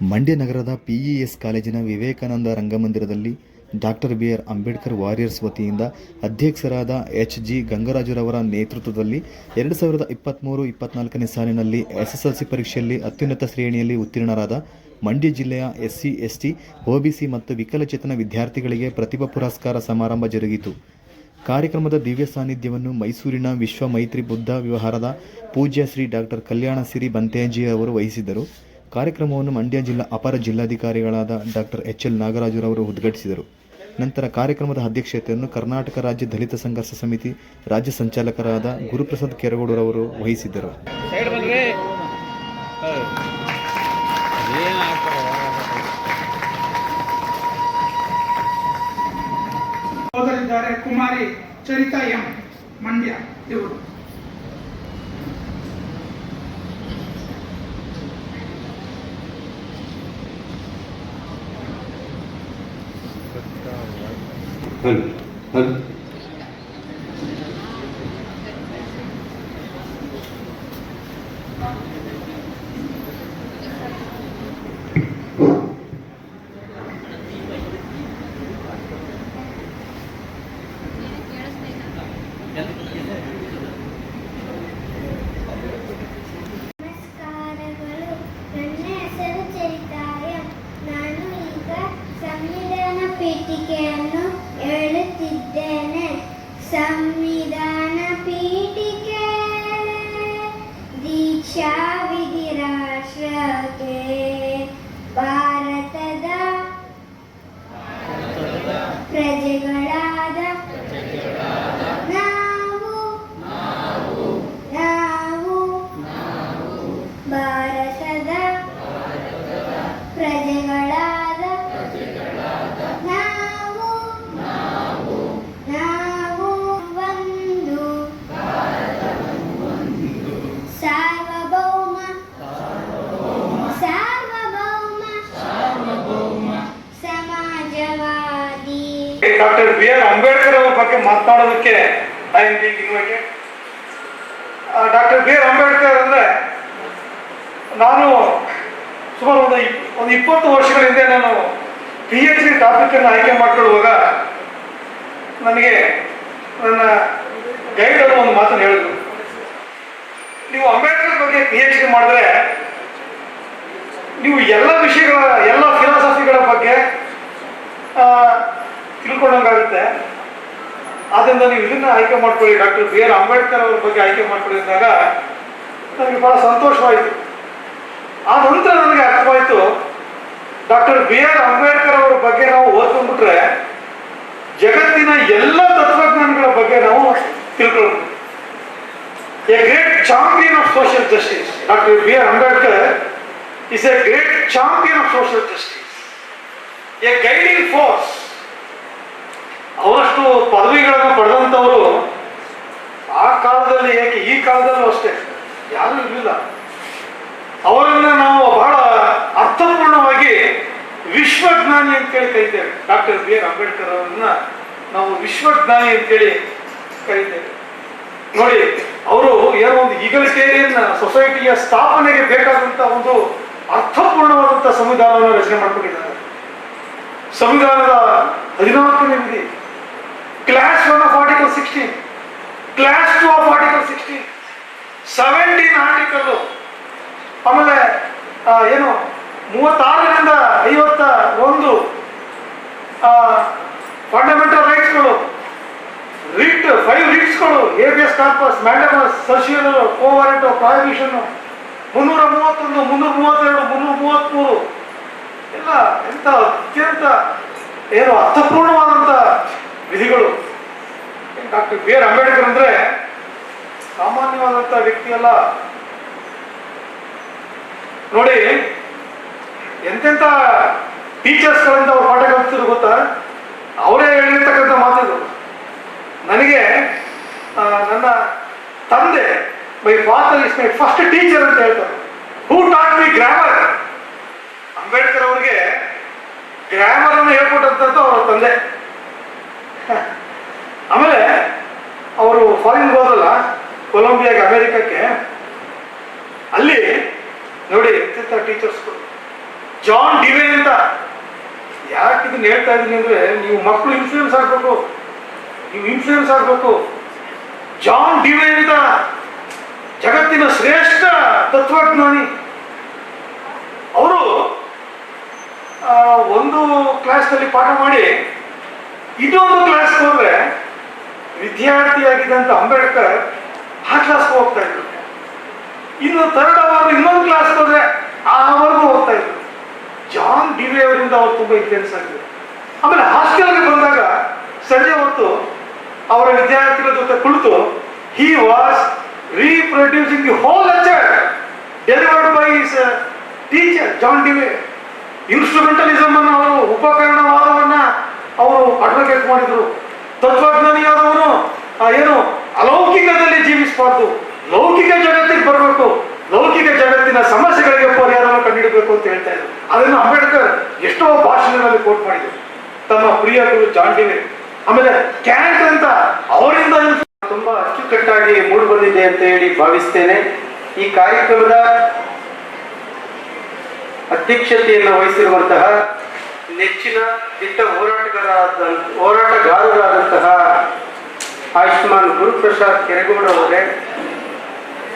ಮಂಡ್ಯ ನಗರದ ಪಿಇಎಸ್ ಕಾಲೇಜಿನ ವಿವೇಕಾನಂದ ರಂಗಮಂದಿರದಲ್ಲಿ ಡಾಕ್ಟರ್ ಬಿ.ಆರ್. ಅಂಬೇಡ್ಕರ್ ವಾರಿಯರ್ಸ್ ವತಿಯಿಂದ ಅಧ್ಯಕ್ಷರಾದ ಎಚ್.ಜಿ. ಗಂಗರಾಜುರವರ ನೇತೃತ್ವದಲ್ಲಿ 2023-24ನೇ ಸಾಲಿನಲ್ಲಿ ಎಸ್ಎಸ್ಎಲ್ಸಿ ಪರೀಕ್ಷೆಯಲ್ಲಿ ಅತ್ಯುನ್ನತ ಶ್ರೇಣಿಯಲ್ಲಿ ಉತ್ತೀರ್ಣರಾದ ಮಂಡ್ಯ ಜಿಲ್ಲೆಯ ಎಸ್ಸಿ, ಎಸ್ಟಿ, ಒಬಿಸಿ ಮತ್ತು ವಿಕಲಚೇತನ ವಿದ್ಯಾರ್ಥಿಗಳಿಗೆ ಪ್ರತಿಭಾ ಪುರಸ್ಕಾರ ಸಮಾರಂಭ ಜರುಗಿತು. ಕಾರ್ಯಕ್ರಮದ ದಿವ್ಯ ಸಾನ್ನಿಧ್ಯವನ್ನು ಮೈಸೂರಿನ ವಿಶ್ವ ಮೈತ್ರಿ ಬುದ್ಧ ವಿಹಾರದ ಪೂಜ್ಯ ಶ್ರೀ ಡಾಕ್ಟರ್ ಕಲ್ಯಾಣ ಸಿರಿ ಬಂತೇಜಿ ಅವರು ವಹಿಸಿದರು. ಕಾರ್ಯಕ್ರಮವನ್ನು ಮಂಡ್ಯ ಜಿಲ್ಲಾ ಅಪರ ಜಿಲ್ಲಾಧಿಕಾರಿಗಳಾದ ಡಾಕ್ಟರ್ ಎಚ್.ಎಲ್. ನಾಗರಾಜುರವರು ಉದ್ಘಾಟಿಸಿದರು. ನಂತರ ಕಾರ್ಯಕ್ರಮದ ಅಧ್ಯಕ್ಷತೆಯನ್ನು ಕರ್ನಾಟಕ ರಾಜ್ಯ ದಲಿತ ಸಂಘರ್ಷ ಸಮಿತಿ ರಾಜ್ಯ ಸಂಚಾಲಕರಾದ ಗುರುಪ್ರಸಾದ್ ಕೆರಗೋಡರವರು ವಹಿಸಿದ್ದರು. ಕುಮಾರಿ ಚರಿತಾ ಎಂ, ಮಂಡ್ಯ ಇವರು. ನಮಸ್ಕಾರಗಳು. ನನ್ನ ಹೆಸರು ಚರಿತಾ ಎಂ. ನಾನು ಈಗ ಸಂವಿಧಾನ ಪೀಠಿಕೆಯನ್ನು ಹೇಳುತ್ತಿದ್ದೇನೆ. ಸಂವಿಧಾನ ಪೀಠಿಕೆ ದೀಕ್ಷಾ ವಿಧಿ ರಾಷ್ಟ್ರಕ್ಕೆ ಭಾರತದ ಪ್ರಜೆಗಳಾದ ನಾವು ಭಾರತದ ಪ್ರಜೆಗಳಾದ ನಾವು ಒಂದು ಸಾರ್ವಭೌಮ ಸಮಾಜವಾದಿ ಡಾಕ್ಟರ್ ಬಿ.ಆರ್. ಅಂಬೇಡ್ಕರ್ ಅವರ ಬಗ್ಗೆ ಮಾತನಾಡೋದಕ್ಕೆ I am being invited. Doctor B R. Ambedkar ಅಂದರೆ ನಾನು ಸುಮಾರು ಒಂದು 20 ವರ್ಷಗಳ ಹಿಂದೆ ನಾನು PhD ಟಾಪಿಕನ್ನು ಆಯ್ಕೆ ಮಾಡಿಕೊಳ್ಳುವಾಗ ನನಗೆ ನನ್ನ ಗೈಡ್ ಅವರು ಒಂದು ಮಾತನ್ನು ಹೇಳಿದ್ರು. ನೀವು ಅಂಬೇಡ್ಕರ್ ಬಗ್ಗೆ PhD ಮಾಡಿದ್ರೆ ನೀವು ಎಲ್ಲ ವಿಷಯಗಳ, ಎಲ್ಲ ಫಿಲಾಸಫಿಗಳ ಬಗ್ಗೆ ತಿಳ್ಕೊಂಡಂಗಾಗುತ್ತೆ. ಆದ್ದರಿಂದ ನೀವು ಇದನ್ನ ಆಯ್ಕೆ ಮಾಡ್ಕೊಳ್ಳಿ, ಡಾಕ್ಟರ್ ಬಿ.ಆರ್. ಅಂಬೇಡ್ಕರ್ ಅವ್ರ ಬಗ್ಗೆ ಆಯ್ಕೆ ಮಾಡ್ಕೊಂಡಿದ್ದಾಗ ನನಗೆ ಬಹಳ ಸಂತೋಷವಾಯಿತು. ಆ ನಂತರ ನನಗೆ ಅರ್ಥವಾಯಿತು, ಡಾಕ್ಟರ್ ಬಿ.ಆರ್. ಅಂಬೇಡ್ಕರ್ ಅವರ ಬಗ್ಗೆ ನಾವು ಓದ್ಕೊಂಡ್ಬಿಟ್ರೆ ಜಗತ್ತಿನ ಎಲ್ಲ ತತ್ವಜ್ಞಾನಿಗಳ ಬಗ್ಗೆ ನಾವು ತಿಳ್ಕೊಳ್ಬೋದು. A great champion of social justice. Doctor B R. Ambedkar is a great champion of social justice, a guiding force. ಅವರಷ್ಟು ಪದವಿಗಳನ್ನು ಪಡೆದಂಥವರು ಆ ಕಾಲದಲ್ಲಿ, ಏಕೆ ಈ ಕಾಲದಲ್ಲೂ ಅಷ್ಟೇ, ಯಾರೂ ಇರಲಿಲ್ಲ. ಅವರನ್ನ ನಾವು ಬಹಳ ಅರ್ಥಪೂರ್ಣವಾಗಿ ವಿಶ್ವಜ್ಞಾನಿ ಅಂತೇಳಿ ಕರಿತೇವೆ. Doctor B R. ಅಂಬೇಡ್ಕರ್ ಅವರನ್ನ ನಾವು ವಿಶ್ವಜ್ಞಾನಿ ಅಂತೇಳಿ ಕರಿತೇವೆ. ನೋಡಿ, ಅವರು ಏನೋ ಒಂದು ಈಗಲಿಟೇರಿಯನ್ ಸೊಸೈಟಿಯ ಸ್ಥಾಪನೆಗೆ ಬೇಕಾದಂತ ಒಂದು ಅರ್ಥಪೂರ್ಣವಾದಂಥ ಸಂವಿಧಾನವನ್ನು ರಚನೆ ಮಾಡಿಕೊಂಡಿದ್ದಾರೆ. ಸಂವಿಧಾನದ 14ನೇ ವಿಧಿ, clause 1 of article 16, clause 2 of article 16, 17 article, ಆಮೇಲೆ ಏನು 36ರಿಂದ 51 ಫಂಡಮೆಂಟಲ್ ರೈಟ್ಸ್ಗಳು, ರಿಟ್ 5 ರಿಟ್ಸ್ಗಳು, habeas corpus, mandamus, certiorari, quo warranto, prohibition, 331, 332, 333 ಎಲ್ಲ ಎಂತ ಅತ್ಯಂತ ಏನು ಅರ್ಥಪೂರ್ಣವಾದಂಥ ವಿಧಿಗಳು. Doctor B R. ಅಂಬೇಡ್ಕರ್ ಅಂದ್ರೆ ಸಾಮಾನ್ಯವಾದಂಥ ವ್ಯಕ್ತಿ ಅಲ್ಲ. ನೋಡಿ, ಎಂತೆಂಥ ಟೀಚರ್ಸ್ಗಳಿಂದ ಅವ್ರು ಪಾಠ ಕಲಿಸ್ತಿದ್ರು ಗೊತ್ತಾ? ಅವರೇ ಹೇಳಿರ್ತಕ್ಕಂಥ ಮಾತಿದು. ನನಗೆ ನನ್ನ ತಂದೆ, my father is my first teacher ಅಂತ ಹೇಳ್ತಾರೆ. ಹೂ ಟಾಟ್ ಮಿ ಗ್ರಾಮರ್. ಅಂಬೇಡ್ಕರ್ ಅವರಿಗೆ ಗ್ರಾಮರ್ ಅನ್ನು ಹೇಳ್ಕೊಟ್ಟಂಥದ್ದು ಅವರ ತಂದೆ. ಆಮೇಲೆ ಅವರು ಫಾರಿನ್ ಹೋದಲ್ಲ, ಕೊಲಂಬಿಯಾಗೆ, ಅಮೆರಿಕಕ್ಕೆ, ಅಲ್ಲಿ ನೋಡಿ ಎಂತೆಂಥ ಟೀಚರ್ಸ್ಗಳು. ಜಾನ್ ಡಿವೆ ಅಂತ. ಯಾಕೆ ಇದನ್ನ ಹೇಳ್ತಾ ಇದ್ದೀನಿ ಅಂದ್ರೆ, ನೀವು ಮಕ್ಕಳು ಇನ್ಫ್ಲೂಯೆನ್ಸ್ ಆಗ್ಬೇಕು, ನೀವು ಇನ್ಫ್ಲೂಯೆನ್ಸ್ ಆಗ್ಬೇಕು. ಜಾನ್ ಡಿವೆ ಅಂತ ಜಗತ್ತಿನ ಶ್ರೇಷ್ಠ ತತ್ವಜ್ಞಾನಿ. ಅವರು ಒಂದು ಕ್ಲಾಸ್ನಲ್ಲಿ ಪಾಠ ಮಾಡಿ ಇನ್ನೊಂದು ಕ್ಲಾಸ್ಗೆ ಹೋದ್ರೆ ವಿದ್ಯಾರ್ಥಿಯಾಗಿದ್ದಂಥ ಅಂಬೇಡ್ಕರ್ ಆ ಕ್ಲಾಸ್ಗೆ ಹೋಗ್ತಾ ಇದ್ರು. ಇನ್ನು ಥರ್ಡ್ ಅವರ್ ಇನ್ನೊಂದು ಕ್ಲಾಸ್ಗೆ ಹೋದ್ರೆ ಆವರೆಗೂ ಹೋಗ್ತಾ ಇದ್ರು. ಜಾನ್ ಡಿವೆ ಅವರಿಂದ ಅವ್ರು ತುಂಬಾ ಇನ್ಫ್ಲೂಯೆನ್ಸ್ ಆಗಿದೆ. ಆಮೇಲೆ ಹಾಸ್ಟೆಲ್ಗೆ ಬಂದಾಗ ಸಂಜೆ ಹೊತ್ತು ಅವರ ವಿದ್ಯಾರ್ಥಿಗಳ ಜೊತೆ ಕುಳಿತು he was reproducing the whole lecture delivered by his teacher John Dewey. Instrumentalism ಅನ್ನು ಅವರು, ಉಪಕರಣವಾದವನ್ನ ಅವರು ಅಡ್ವೊಕೇಟ್ ಮಾಡಿದ್ರು. ತತ್ವಜ್ಞಾನಿಯಾದವನು ಏನು ಅಲೌಕಿಕದಲ್ಲಿ ಜೀವಿಸಬಾರ್ದು, ಲೌಕಿಕ ಜಗತ್ತಿಗೆ ಬರಬೇಕು, ಲೌಕಿಕ ಜಗತ್ತಿನ ಸಮಸ್ಯೆಗಳಿಗೆ ಪರಿಹಾರವನ್ನು ಕಂಡುಹಿಡಬೇಕು ಅಂತ ಹೇಳ್ತಾ ಇದ್ರು. ಅದನ್ನು ಅಂಬೇಡ್ಕರ್ ಎಷ್ಟೋ ಭಾಷಣಗಳಲ್ಲಿ ಕೋಟ್ ಮಾಡಿದ್ರು, ತಮ್ಮ ಪ್ರಿಯ ಗುರು ಜಾನ್ ಡಿವೆ. ಆಮೇಲೆ ಕ್ಯಾಂಟ್ ಅಂತ ಅವರಿಂದ ತುಂಬಾ ಅಚ್ಚುಕಟ್ಟಾಗಿ ಮೂಡಿ ಬಂದಿದೆ ಅಂತ ಹೇಳಿ ಭಾವಿಸ್ತೇನೆ. ಈ ಕಾರ್ಯಕ್ರಮದ ಅಧ್ಯಕ್ಷತೆಯನ್ನು ವಹಿಸಿರುವಂತಹ ನೆಚ್ಚಿನ ದಿಟ್ಟ ಹೋರಾಟಗಾರರಾದಂತಹ ಆಯುಷ್ಮಾನ್ ಗುರುಪ್ರಸಾದ್ ಕೆರೆಗೌಡ ಅವರೇ,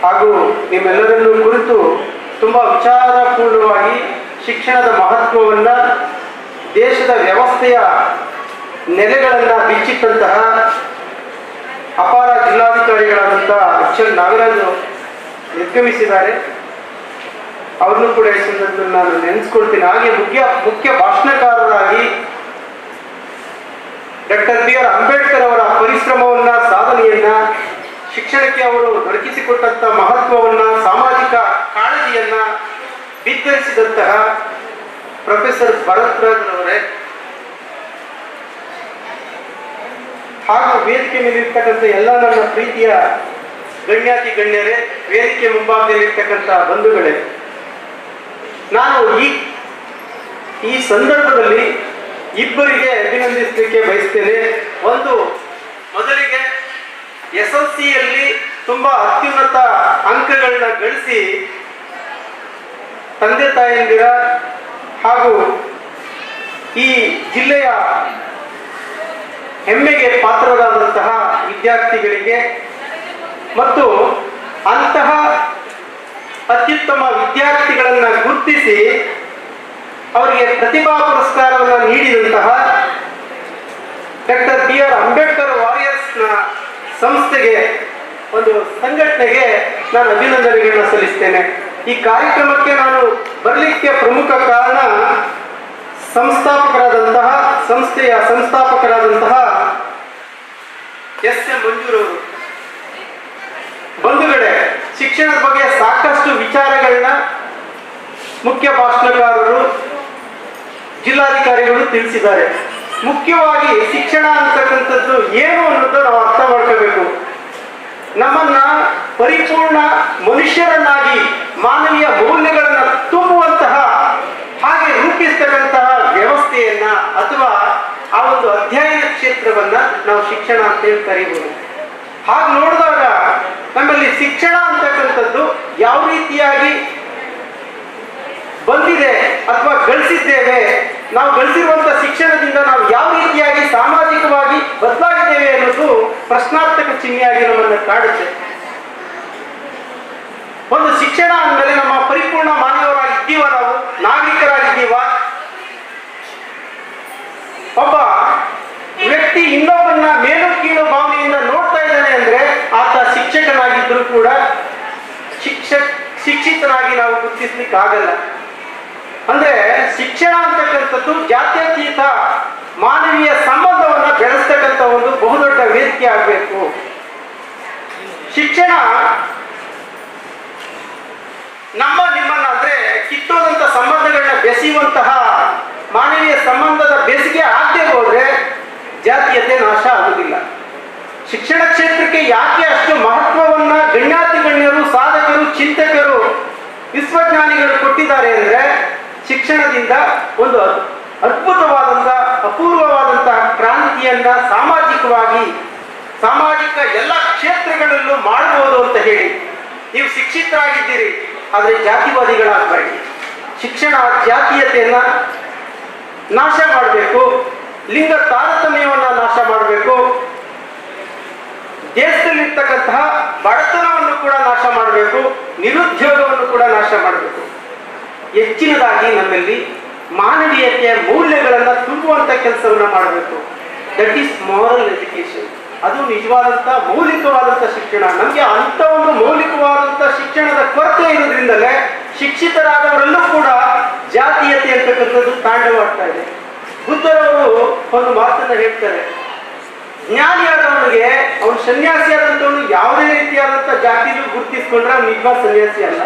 ಹಾಗೂ ನಿಮ್ಮೆಲ್ಲರನ್ನೂ ಕುರಿತು ತುಂಬಾ ವಿಚಾರಪೂರ್ಣವಾಗಿ ಶಿಕ್ಷಣದ ಮಹತ್ವವನ್ನ, ದೇಶದ ವ್ಯವಸ್ಥೆಯ ನೆಲೆಗಳನ್ನ ಬಿಚ್ಚಿಟ್ಟಂತಹ ಅಪಾರ ಜಿಲ್ಲಾಧಿಕಾರಿಗಳಾದಂತಹ ಎಚ್.ಎಲ್. ನಾಗರಾಜ್ ನಿರ್ಗಮಿಸಿದ್ದಾರೆ. ಅವ್ರನ್ನೂ ಕೂಡ ಈ ಸಂದರ್ಭದಲ್ಲಿ ನಾನು ನೆನೆಸ್ಕೊಳ್ತೀನಿ. ಹಾಗೆ ಮುಖ್ಯ ಭಾಷಣಕಾರರಾಗಿ ಡಾಕ್ಟರ್ ಬಿ.ಆರ್. ಅಂಬೇಡ್ಕರ್ ಅವರ ಪರಿಶ್ರಮವನ್ನ, ಸಾಧನೆಯನ್ನ, ಶಿಕ್ಷಣಕ್ಕೆ ಅವರು ದೊರಕಿಸಿಕೊಟ್ಟಂತ ಮಹತ್ವವನ್ನ, ಸಾಮಾಜಿಕ ಕಾಳಜಿಯನ್ನ ಬಿತ್ತರಿಸಿದಂತಹ ಪ್ರೊಫೆಸರ್ ಭರತ್ ರಾಜ್ ಅವರೇ, ಹಾಗೂ ವೇದಿಕೆ ಮೇಲಿರ್ತಕ್ಕಂಥ ಎಲ್ಲ ನನ್ನ ಪ್ರೀತಿಯ ಗಣ್ಯಾತಿ ಗಣ್ಯರೇ, ವೇದಿಕೆ ಮುಂಭಾಗದಲ್ಲಿರ್ತಕ್ಕಂಥ ಬಂಧುಗಳೇ, ನಾನು ಈ ಸಂದರ್ಭದಲ್ಲಿ ಇಬ್ಬರಿಗೆ ಅಭಿನಂದಿಸಲಿಕ್ಕೆ ಬಯಸ್ತೇನೆ. ಒಂದು, ಮೊದಲಿಗೆ SLCಯಲ್ಲಿ ತುಂಬಾ ಅತ್ಯುನ್ನತ ಅಂಕಗಳನ್ನ ಗಳಿಸಿ ತಂದೆ ತಾಯಂದಿರ ಹಾಗೂ ಈ ಜಿಲ್ಲೆಯ ಹೆಮ್ಮೆಗೆ ಪಾತ್ರರಾದಂತಹ ವಿದ್ಯಾರ್ಥಿಗಳಿಗೆ ಮತ್ತು ಅಂತಹ ಅತ್ಯುತ್ತಮ ವಿದ್ಯಾರ್ಥಿಗಳನ್ನ ಗುರುತಿಸಿ ಅವರಿಗೆ ಪ್ರತಿಭಾ ಪುರಸ್ಕಾರವನ್ನು ನೀಡಿದಂತಹ ಡಾಕ್ಟರ್ ಬಿ.ಆರ್. ಅಂಬೇಡ್ಕರ್ ವಾರಿಯರ್ಸ್ನ ಸಂಸ್ಥೆಗೆ, ಒಂದು ಸಂಘಟನೆಗೆ ನಾನು ಅಭಿನಂದನೆಗಳನ್ನ ಸಲ್ಲಿಸ್ತೇನೆ. ಈ ಕಾರ್ಯಕ್ರಮಕ್ಕೆ ನಾನು ಬರಲಿಕ್ಕೆ ಪ್ರಮುಖ ಕಾರಣ ಸಂಸ್ಥೆಯ ಸಂಸ್ಥಾಪಕರಾದಂತಹ ಎಸ್.ಎಂ. ಮಂಜೂರವರು. ಬಂಧುಗಳೇ, ಶಿಕ್ಷಣದ ಬಗ್ಗೆ ಸಾಕಷ್ಟು ವಿಚಾರಗಳನ್ನ ಮುಖ್ಯ ಭಾಷಣಕಾರರು, ಜಿಲ್ಲಾಧಿಕಾರಿಗಳು ತಿಳಿಸಿದ್ದಾರೆ. ಮುಖ್ಯವಾಗಿ ಶಿಕ್ಷಣ ಅಂತಕ್ಕಂಥದ್ದು ಏನು ಅನ್ನೋದು ನಾವು ಅರ್ಥ ಮಾಡ್ಕೋಬೇಕು. ನಮ್ಮನ್ನ ಪರಿಪೂರ್ಣ ಮನುಷ್ಯರನ್ನಾಗಿ, ಮಾನವೀಯ ಮೌಲ್ಯಗಳನ್ನ ತುಂಬುವಂತಹ, ಹಾಗೆ ರೂಪಿಸ್ತಕ್ಕಂತಹ ವ್ಯವಸ್ಥೆಯನ್ನ ಅಥವಾ ಆ ಒಂದು ಅಧ್ಯಯನ ಕ್ಷೇತ್ರವನ್ನ ನಾವು ಶಿಕ್ಷಣ ಅಂತ ಹೇಳಿ ಕರೀಬಹುದು. ಹಾಗೆ ನೋಡಿದಾಗ ನಮ್ಮಲ್ಲಿ ಶಿಕ್ಷಣ ಅಂತಕ್ಕಂಥದ್ದು ಯಾವ ರೀತಿಯಾಗಿ ಬಂದಿದೆ ಅಥವಾ ಗಳಿಸಿದ್ದೇವೆ, ನಾವು ಗಳಿಸಿರುವಂತಹ ಶಿಕ್ಷಣದಿಂದ ನಾವು ಯಾವ ರೀತಿಯಾಗಿ ಸಾಮಾಜಿಕವಾಗಿ ಬದಲಾಗಿದ್ದೇವೆ ಅನ್ನೋದು ಪ್ರಶ್ನಾರ್ಥಕ ಚಿಹ್ನೆಯಾಗಿ ನಮ್ಮನ್ನು ಕಾಡುತ್ತೆ. ಒಂದು ಶಿಕ್ಷಣ ಅಂದಮೇಲೆ ನಮ್ಮ ಪರಿಪೂರ್ಣ ಮಾನವರಾಗಿದ್ದೀವ, ನಾವು ನಾಗರಿಕರಾಗಿದ್ದೀವ. ಒಬ್ಬ ವ್ಯಕ್ತಿ ಇನ್ನೊಬ್ಬನ್ನ ಮೇಲು ಕೀಳು ಭಾವನೆಯಿಂದ ನೋಡ್ತಾ ಇದ್ದಾನೆ ಅಂದ್ರೆ ಆತ ಶಿಕ್ಷಕನಾಗಿದ್ದರೂ ಕೂಡ ಶಿಕ್ಷಿತನಾಗಿ ನಾವು ಗುರುತಿಸ್ಲಿಕ್ಕೆ ಆಗಲ್ಲ. ಅಂದ್ರೆ ಶಿಕ್ಷಣ ಅಂತಕ್ಕಂಥದ್ದು ಜಾತ್ಯತೀತ ಮಾನವೀಯ ಸಂಬಂಧವನ್ನ ಬೆಳೆಸ್ತಕ್ಕಂಥ ಒಂದು ಬಹುದೊಡ್ಡ ವೇದಿಕೆ ಆಗಬೇಕು. ಶಿಕ್ಷಣ ನಿಮ್ಮನ್ನ ಅಂದ್ರೆ ಕಿತ್ತೋದಂತ ಸಂಬಂಧಗಳನ್ನ ಬೆಸೆಯುವಂತಹ ಮಾನವೀಯ ಸಂಬಂಧದ ಬೇಸಿಗೆ ಆಗದೆ ಹೋದ್ರೆ ಜಾತೀಯತೆ ನಾಶ ಆಗುವುದಿಲ್ಲ. ಶಿಕ್ಷಣ ಕ್ಷೇತ್ರಕ್ಕೆ ಯಾಕೆ ಅಷ್ಟು ಮಹತ್ವವನ್ನ ಗಣ್ಯಾತಿ ಗಣ್ಯರು, ಸಾಧಕರು, ಚಿಂತಕರು, ವಿಶ್ವಜ್ಞಾನಿಗಳು ಕೊಟ್ಟಿದ್ದಾರೆ ಅಂದ್ರೆ ಶಿಕ್ಷಣದಿಂದ ಒಂದು ಅದ್ಭುತವಾದಂತಹ, ಅಪೂರ್ವವಾದಂತಹ ಕ್ರಾಂತಿಯನ್ನ ಸಾಮಾಜಿಕ ಎಲ್ಲ ಕ್ಷೇತ್ರಗಳಲ್ಲೂ ಮಾಡಬಹುದು ಅಂತ ಹೇಳಿ. ನೀವು ಶಿಕ್ಷಿತರಾಗಿದ್ದೀರಿ, ಆದರೆ ಜಾತಿವಾದಿಗಳಾಗಬೇಡಿ. ಶಿಕ್ಷಣ ಜಾತೀಯತೆಯನ್ನ ನಾಶ ಮಾಡಬೇಕು, ಲಿಂಗ ತಾರತಮ್ಯವನ್ನ ನಾಶ ಮಾಡಬೇಕು, ದೇಶದಲ್ಲಿರ್ತಕ್ಕಂತಹ ಬಡತನವನ್ನು ಕೂಡ ನಾಶ ಮಾಡಬೇಕು, ನಿರುದ್ಯೋಗವನ್ನು ಕೂಡ ನಾಶ ಮಾಡಬೇಕು. ಹೆಚ್ಚಿನದಾಗಿ ನಮ್ಮಲ್ಲಿ ಮಾನವೀಯತೆಯ ಮೌಲ್ಯಗಳನ್ನು ತುಂಬುವಂತ ಕೆಲಸವನ್ನ ಮಾಡಬೇಕು. That is moral education. ಅದು ನಿಜವಾದಂತ ಮೌಲಿಕವಾದಂತ ಶಿಕ್ಷಣ. ನಮಗೆ ಅಂತ ಒಂದು ಮೌಲಿಕವಾದಂತ ಶಿಕ್ಷಣದ ಕೊರತೆ ಇರೋದ್ರಿಂದಲೇ ಶಿಕ್ಷಿತರಾದವರಲ್ಲೂ ಕೂಡ ಜಾತೀಯತೆ ಅಂತಕ್ಕಂಥದ್ದು ತಾಂಡವಾಡ್ತಾ ಇದೆ. ಬುದ್ಧರವರು ಒಂದು ಮಾತನ್ನ ಹೇಳ್ತಾರೆ, ಜ್ಞಾನಿಯಾದವನಿಗೆ ಅವನು ಸನ್ಯಾಸಿಯಾದಂಥವನು ಯಾವುದೇ ರೀತಿಯಾದಂಥ ಜಾತಿಯಲ್ಲೂ ಗುರುತಿಸ್ಕೊಂಡ್ರೆ ಅವನು ನಿಜವಾದ ಸನ್ಯಾಸಿ ಅಲ್ಲ.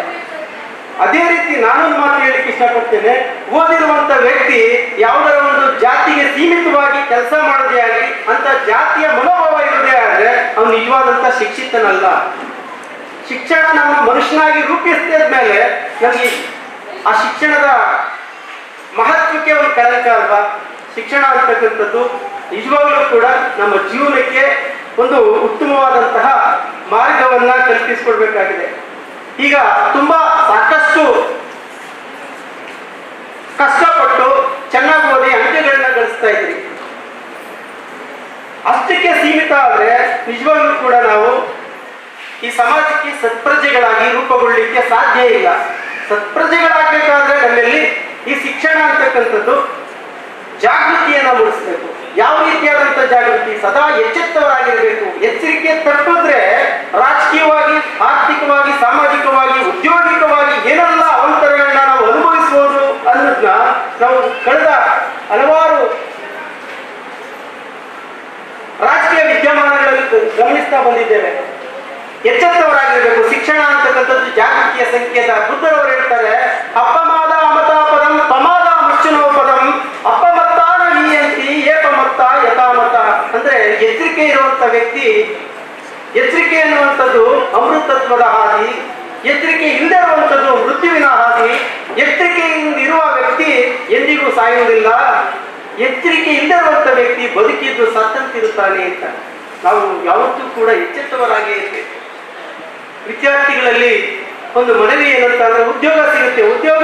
ಅದೇ ರೀತಿ ನಾನೊಂದು ಮಾತು ಹೇಳಿಕ್ಕೆ ಇಷ್ಟಪಡ್ತೇನೆ, ಓದಿರುವಂತ ವ್ಯಕ್ತಿ ಯಾವುದರ ಒಂದು ಜಾತಿಗೆ ಸೀಮಿತವಾಗಿ ಕೆಲಸ ಮಾಡೋದೇ ಆಗಲಿ, ಅಂತ ಜಾತಿಯ ಮನೋಭಾವ ಇರೋದೇ ಆದ್ರೆ ಅವನು ನಿಜವಾದಂತ ಶಿಕ್ಷಿತನಲ್ಲ. ಶಿಕ್ಷಣ ನಮ್ಮ ಮನುಷ್ಯನಾಗಿ ರೂಪಿಸಿದ ಮೇಲೆ ನಮಗೆ ಆ ಶಿಕ್ಷಣದ ಮಹತ್ವಕ್ಕೆ ಒಂದು ಕಳಂಕ ಅಲ್ವಾ? ಶಿಕ್ಷಣ ಅಂತಕ್ಕಂಥದ್ದು ನಿಜವಾಗ್ಲೂ ಕೂಡ ನಮ್ಮ ಜೀವನಕ್ಕೆ ಒಂದು ಉತ್ತಮವಾದಂತಹ ಮಾರ್ಗವನ್ನ ಕಲ್ಪಿಸಿಕೊಡ್ಬೇಕಾಗಿದೆ. ಈಗ ತುಂಬಾ ಸಾಕಷ್ಟು ಕಷ್ಟಪಟ್ಟು ಚೆನ್ನಾಗಿ ಓದಿ ಅಂಕಗಳನ್ನ ಗಳಿಸ್ತಾ ಇದ್ರಿ. ಅಷ್ಟಕ್ಕೆ ಸೀಮಿತ ಆದ್ರೆ ನಿಜವಾಗ್ಲೂ ಕೂಡ ನಾವು ಈ ಸಮಾಜಕ್ಕೆ ಸತ್ಪ್ರಜೆಗಳಾಗಿ ರೂಪುಗೊಳ್ಳಲಿಕ್ಕೆ ಸಾಧ್ಯ ಇಲ್ಲ. ಸತ್ಪ್ರಜೆಗಳಾಗಬೇಕಾದ್ರೆ ನಮ್ಮಲ್ಲಿ ಈ ಶಿಕ್ಷಣ ಅಂತಕ್ಕಂಥದ್ದು ಜಾಗೃತಿಯನ್ನ ಮೂಡಿಸ್ಬೇಕು. ಯಾವ ರೀತಿಯಾದಂತ ಜಾಗೃತಿ? ಸದಾ ಎಚ್ಚೆತ್ತವರಾಗಿರಬೇಕು. ಎಚ್ಚರಿಕೆ ತಪ್ಪಿದ್ರೆ ರಾಜಕೀಯವಾಗಿ, ಆರ್ಥಿಕವಾಗಿ, ಸಾಮಾಜಿಕವಾಗಿ, ಉದ್ಯೋಗಿಕವಾಗಿ ಏನೆಲ್ಲ ಅವಂತರಗಳನ್ನ ನಾವು ಅನುಭವಿಸಬಹುದು ಅನ್ನೋದನ್ನ ನಾವು ಕಳೆದ ಹಲವಾರು ರಾಜಕೀಯ ವಿದ್ಯಮಾನಗಳಲ್ಲಿ ಗಮನಿಸ್ತಾ ಬಂದಿದ್ದೇವೆ. ಎಚ್ಚೆತ್ತವರಾಗಿರಬೇಕು. ಶಿಕ್ಷಣ ಅಂತಕ್ಕಂಥದ್ದು ಜಾಗೃತಿಯ ಸಂಕೇತ. ಬುದ್ಧರವರು ಹೇಳ್ತಾರೆ, ಅಪಮಾದ ಅಮತ ಪದಂ ಪಮಾದ ಮುಚ್ಚುನೋ ಪದಂ ಅಪಮತ್ತಾನ ಹೀಯಂತಿ ಏಪಮತ್ತ ಯಥಾಮತ. ಅಂದ್ರೆ ಎಚ್ಚರಿಕೆ ಇರುವಂತ ವ್ಯಕ್ತಿ, ಎಚ್ಚರಿಕೆ ಎನ್ನುವಂಥದ್ದು ಅಮೃತತ್ವದ ಹಾದಿ, ಎಚ್ಚರಿಕೆ ಇಲ್ಲದೆ ಇರುವಂಥದ್ದು ಮೃತ್ಯುವಿನ ಹಾದಿ. ಎಚ್ಚರಿಕೆಯಿಂದ ಇರುವ ವ್ಯಕ್ತಿ ಎಂದಿಗೂ ಸಾಯುವುದಿಲ್ಲ, ಎಚ್ಚರಿಕೆ ಇಲ್ಲದೆ ಇರುವಂತ ವ್ಯಕ್ತಿ ಬದುಕಿದ್ದು ಸತ್ತಂತಿರುತ್ತಾನೆ ಅಂತ. ನಾವು ಯಾವತ್ತೂ ಕೂಡ ಎಚ್ಚೆತ್ತವರಾಗಿ ಇರಬೇಕು. ವಿದ್ಯಾರ್ಥಿಗಳಲ್ಲಿ ಒಂದು ಮನವಿ ಏನಂತ ಅಂದ್ರೆ, ಉದ್ಯೋಗ ಸಿಗುತ್ತೆ, ಉದ್ಯೋಗ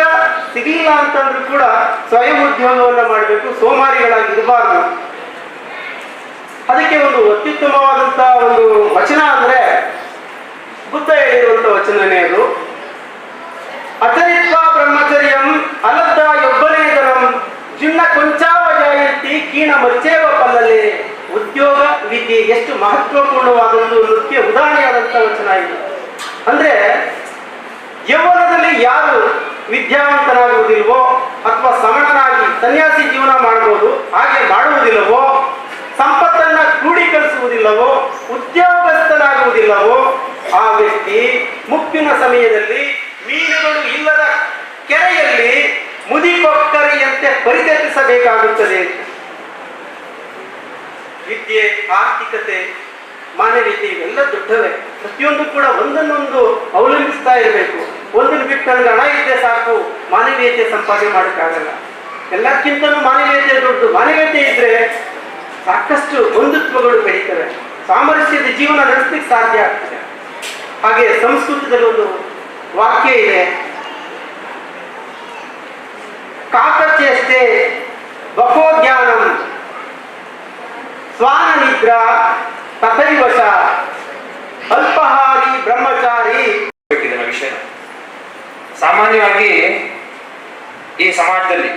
ಸಿಗಲಿಲ್ಲ ಅಂತಂದ್ರೂ ಕೂಡ ಸ್ವಯಂ ಉದ್ಯೋಗವನ್ನ ಮಾಡಬೇಕು, ಸೋಮಾರಿಗಳಾಗಿ ಇರಬಾರ್ದು. ಅದಕ್ಕೆ ಒಂದು ಅತ್ಯುತ್ತಮವಾದಂತ ಒಂದು ವಚನ ಅಂದ್ರೆ ಬುದ್ಧ ಹೇಳಿರುವಂತ ವಚನನೇ ಅದು. ಅಚರಿತ್ವ ಬ್ರಹ್ಮಚರ್ಯಂ ಅಲದ್ದ ಯೊಬ್ಬನೇದನಂ ಜಿನ್ನ ಕೊಂಚಾವ ಜಾಯಂತಿ ಕೀಣ ಮಚ್ಚೇವ ಪಲ್ಲಲೆ. ಉದ್ಯೋಗ ವಿದ್ಯೆ ಎಷ್ಟು ಮಹತ್ವಪೂರ್ಣವಾದದ್ದು ಅನ್ನೋದಕ್ಕೆ ಉದಾಹರಣೆಯಾದಂತ ವಚನ ಇದು. ಅಂದ್ರೆ ಯೌವನದಲ್ಲಿ ಯಾರು ವಿದ್ಯಾವಂತನಾಗುವುದಿಲ್ವೋ ಅಥವಾ ಸಮಣನಾಗಿ ಸನ್ಯಾಸಿ ಜೀವನ ಮಾಡಬಹುದು, ಹಾಗೆ ಮಾಡುವುದಿಲ್ಲವೋ, ಸಂಪತ್ತನ್ನ ಕ್ರೋಢೀಕರಿಸುವುದಿಲ್ಲವೋ, ಉದ್ಯೋಗಸ್ಥನಾಗುವುದಿಲ್ಲವೋ, ಆ ವ್ಯಕ್ತಿ ಮುಪ್ಪಿನ ಸಮಯದಲ್ಲಿ ಮೀನುಗಳು ಇಲ್ಲದ ಕೆರೆಯಲ್ಲಿ ಮುದಿಕೊಕ್ಕರಿಯಂತೆ ಪರಿತಪಿಸಬೇಕಾಗುತ್ತದೆ. ವಿದ್ಯೆ, ಆರ್ಥಿಕತೆ, ಮಾನವೀಯತೆ ಇವೆಲ್ಲ ದೊಡ್ಡವೇ. ಪ್ರತಿಯೊಂದು ಕೂಡ ಒಂದನ್ನೊಂದು ಅವಲಂಬಿಸ್ತಾ ಇರಬೇಕು. ಒಂದನ್ನು ಬಿಟ್ಟು ನನಗೆ ಹಣ ಇದ್ದೇ ಸಾಕು, ಮಾನವೀಯತೆ ಸಂಪಾದನೆ ಮಾಡೋಕ್ಕಾಗಲ್ಲ. ಎಲ್ಲಕ್ಕಿಂತಲೂ ಮಾನವೀಯತೆ ದೊಡ್ಡದು. ಮಾನವೀಯತೆ ಇದ್ರೆ ಸಾಕಷ್ಟು ಬಂಧುತ್ವಗಳು ಬೆಳೀತವೆ, ಸಾಮರಸ್ಯದ ಜೀವನ ನಡೆಸಲಿಕ್ಕೆ ಸಾಧ್ಯ ಆಗ್ತದೆ. ಹಾಗೆ ಸಂಸ್ಕೃತದಲ್ಲಿ ಒಂದು ವಾಕ್ಯ ಇದೆ, ಕಾಕಚೇಷ್ಟೆ ಬಕೋಜ್ಞಾನಂ ಸ್ವಾನ ನಿದ್ರಾ ತಥೈವಶ ಅಲ್ಪಹಾರಿ ಬ್ರಹ್ಮಚಾರಿ. ವಿಷಯ ಸಾಮಾನ್ಯವಾಗಿ ಈ ಸಮಾಜದಲ್ಲಿ,